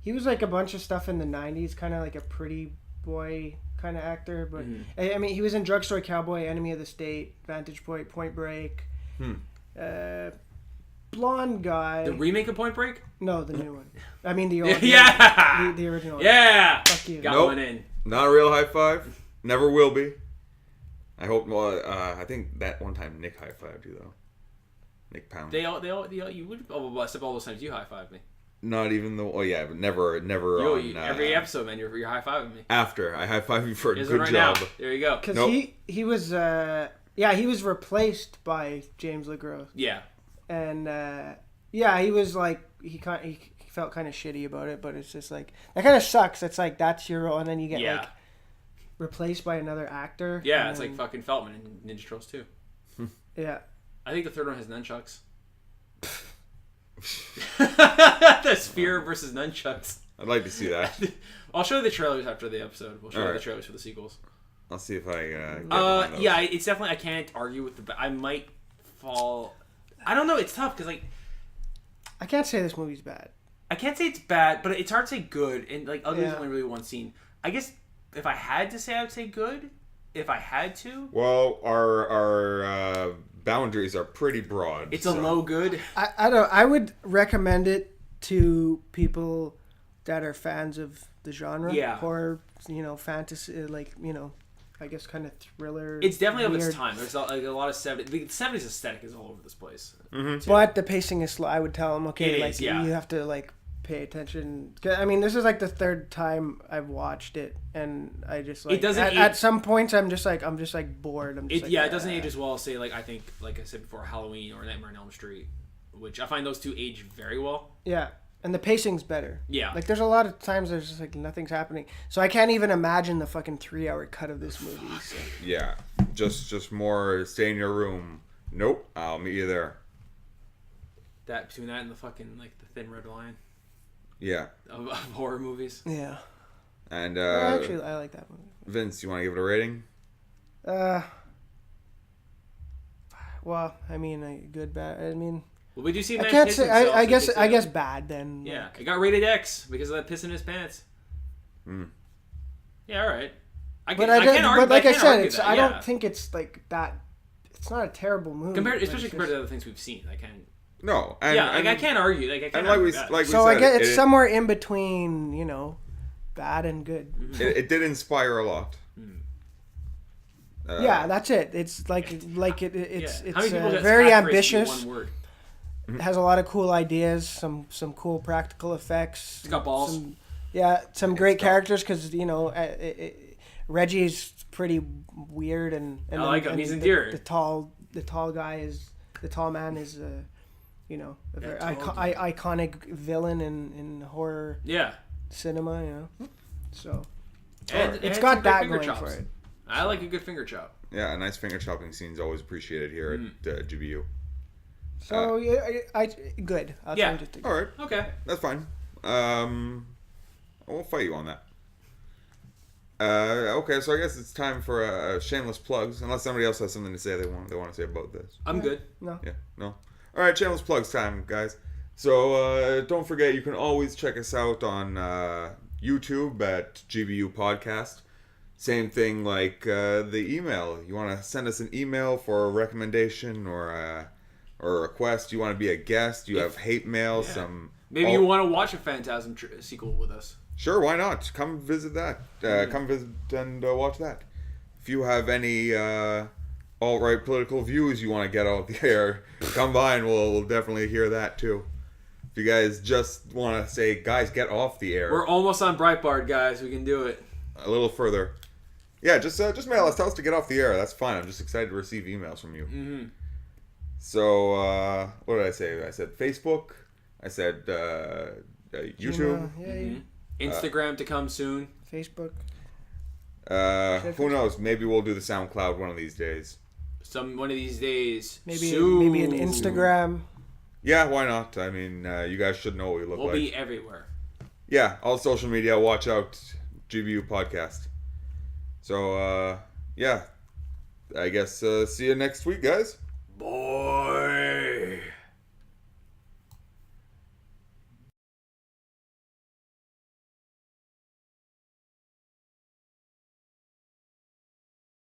C: he was like a bunch of stuff in the '90s, kind of like a pretty boy kind of actor. But I mean, he was in Drugstore Cowboy, Enemy of the State, Vantage Point, Point Break. Blonde guy.
B: The remake of Point Break?
C: No, the new one. I mean the original.
B: Yeah.
C: The original.
B: Yeah.
C: Fuck you.
B: Got one in.
A: Not a real high five. Never will be. I hope. Well, I think that one time Nick high fived you though. Nick Pound.
B: They all you would except all those times you high fived me.
A: Not even though. Oh yeah, but never on.
B: Every episode, man, you're high fiving me.
A: After I high five you for a good
B: right
A: job.
B: Now. There you go.
C: Because he was he was replaced by James LeGros.
B: Yeah.
C: And he was like he felt kind of shitty about it, but it's just like that kind of sucks. It's like that's your role, and then you get like replaced by another actor.
B: Yeah, it's like fucking Feltman in Ninja Turtles 2.
C: Yeah.
B: I think the third one has nunchucks. The Sphere versus nunchucks.
A: I'd like to see that.
B: I'll show you the trailers after the episode. We'll show you
A: Alright.
B: the trailers for the sequels.
A: I'll see if I get one of those.
B: Yeah, it's definitely. I can't argue with I might fall. I don't know. It's tough because like
C: I can't say this movie's bad.
B: I can't say it's bad, but it's hard to say good. And like Ugly is
C: Yeah.
B: only really one scene. I guess if I had to say, I would say good. If I had to,
A: Well, our boundaries are pretty broad.
B: it's a low good.
C: I don't. I would recommend it to people that are fans of the genre.
B: Yeah.
C: Horror, fantasy, I guess kind of thriller.
B: It's definitely of
C: weird.
B: its time. There's like a lot of 70s. The 70s aesthetic is all over this place.
C: But the pacing is slow. I would tell them, okay,
B: It
C: like
B: is, yeah.
C: you have to like pay attention. 'Cause, I mean, this is like the third time I've watched it, and I just like
B: It doesn't
C: at some points I'm just like bored. I'm just
B: It doesn't age as well. Say like I think like I said before, Halloween or Nightmare on Elm Street, which I find those two age very well.
C: Yeah, and the pacing's better.
B: Yeah.
C: Like there's a lot of times there's just like nothing's happening, so I can't even imagine the fucking 3-hour cut of this movie. So.
A: Yeah, just more stay in your room. Nope, I'll meet you there.
B: That between that and the fucking like the Thin Red Line
A: Yeah,
B: of horror movies.
C: Yeah.
A: and
C: Actually, I like that movie.
A: Vince, you want to give it a rating?
C: Well, I mean, good, bad. I mean,
B: Well, we do see.
C: I
B: Man
C: can't
B: piss
C: say.
B: himself,
C: I
B: so
C: guess.
B: it's,
C: I guess bad then.
B: Yeah,
C: Like,
B: it got rated X because of that piss in his pants.
A: Mm.
B: Yeah, all right.
C: But
B: can't argue.
C: but like I
B: can't
C: said,
B: argue
C: it's.
B: that,
C: I
B: yeah.
C: don't think it's like that. It's not a terrible movie.
B: Compared,
C: but
B: especially
C: it's
B: compared to
C: just-
B: the other things we've seen. I can.
A: No, and,
B: Yeah, like
A: and,
B: I can't argue. Like I can't
A: and like
B: argue
A: we
B: that.
A: like we
C: So
A: said,
C: I get it's
A: it,
C: somewhere in between, bad and good.
A: it did inspire a lot.
C: Yeah, that's it. It's like it's
B: How many people get
C: very
B: scot-free from
C: ambitious.
B: One word.
C: It has a lot of cool ideas, some cool practical effects.
B: It's got balls.
C: Some great characters because Reggie's pretty weird and
B: I like him.
C: and
B: He's endearing.
C: The tall man is a very iconic villain in horror
B: Yeah.
C: cinema. So
B: And
C: it's
B: some
C: got
B: great
C: that
B: finger
C: going
B: chops.
C: for it.
B: I like a good finger chop.
A: Yeah, a nice finger chopping scene is always appreciated here at GBU.
C: So I good. I'll
B: Yeah.
C: change it to good.
A: All right,
B: Okay.
A: that's fine. I won't fight you on that. Okay, so I guess it's time for shameless plugs. Unless somebody else has something to say they want to say about this.
B: I'm good.
C: No.
A: Yeah, no. All right, shameless plugs time, guys. So don't forget, you can always check us out on YouTube at GBU Podcast. Same thing like the email. You want to send us an email for a recommendation or a request. You want to be a guest. You have hate mail.
B: Maybe you want to watch a Phantasm sequel with us.
A: Sure, why not? Come visit that. Come visit and watch that. If you have any alt-right political views you want to get out there, come by and we'll definitely hear that too. If you guys just want to say, guys, get off the air.
B: We're almost on Breitbart, guys. We can do it.
A: A little further. Yeah, just mail us. Tell us to get off the air. That's fine. I'm just excited to receive emails from you.
B: Mm-hmm.
A: So, what did I say? I said Facebook. I said YouTube.
B: Instagram to come soon.
C: Facebook.
A: Who knows? Maybe we'll do the SoundCloud one of these days.
B: One of these days.
C: Maybe
B: soon.
C: an Instagram.
A: Yeah, why not? I mean, you guys should know what we look like.
B: We'll be everywhere.
A: Yeah, all social media. Watch out, GBU Podcast. So, yeah. I guess see you next week, guys.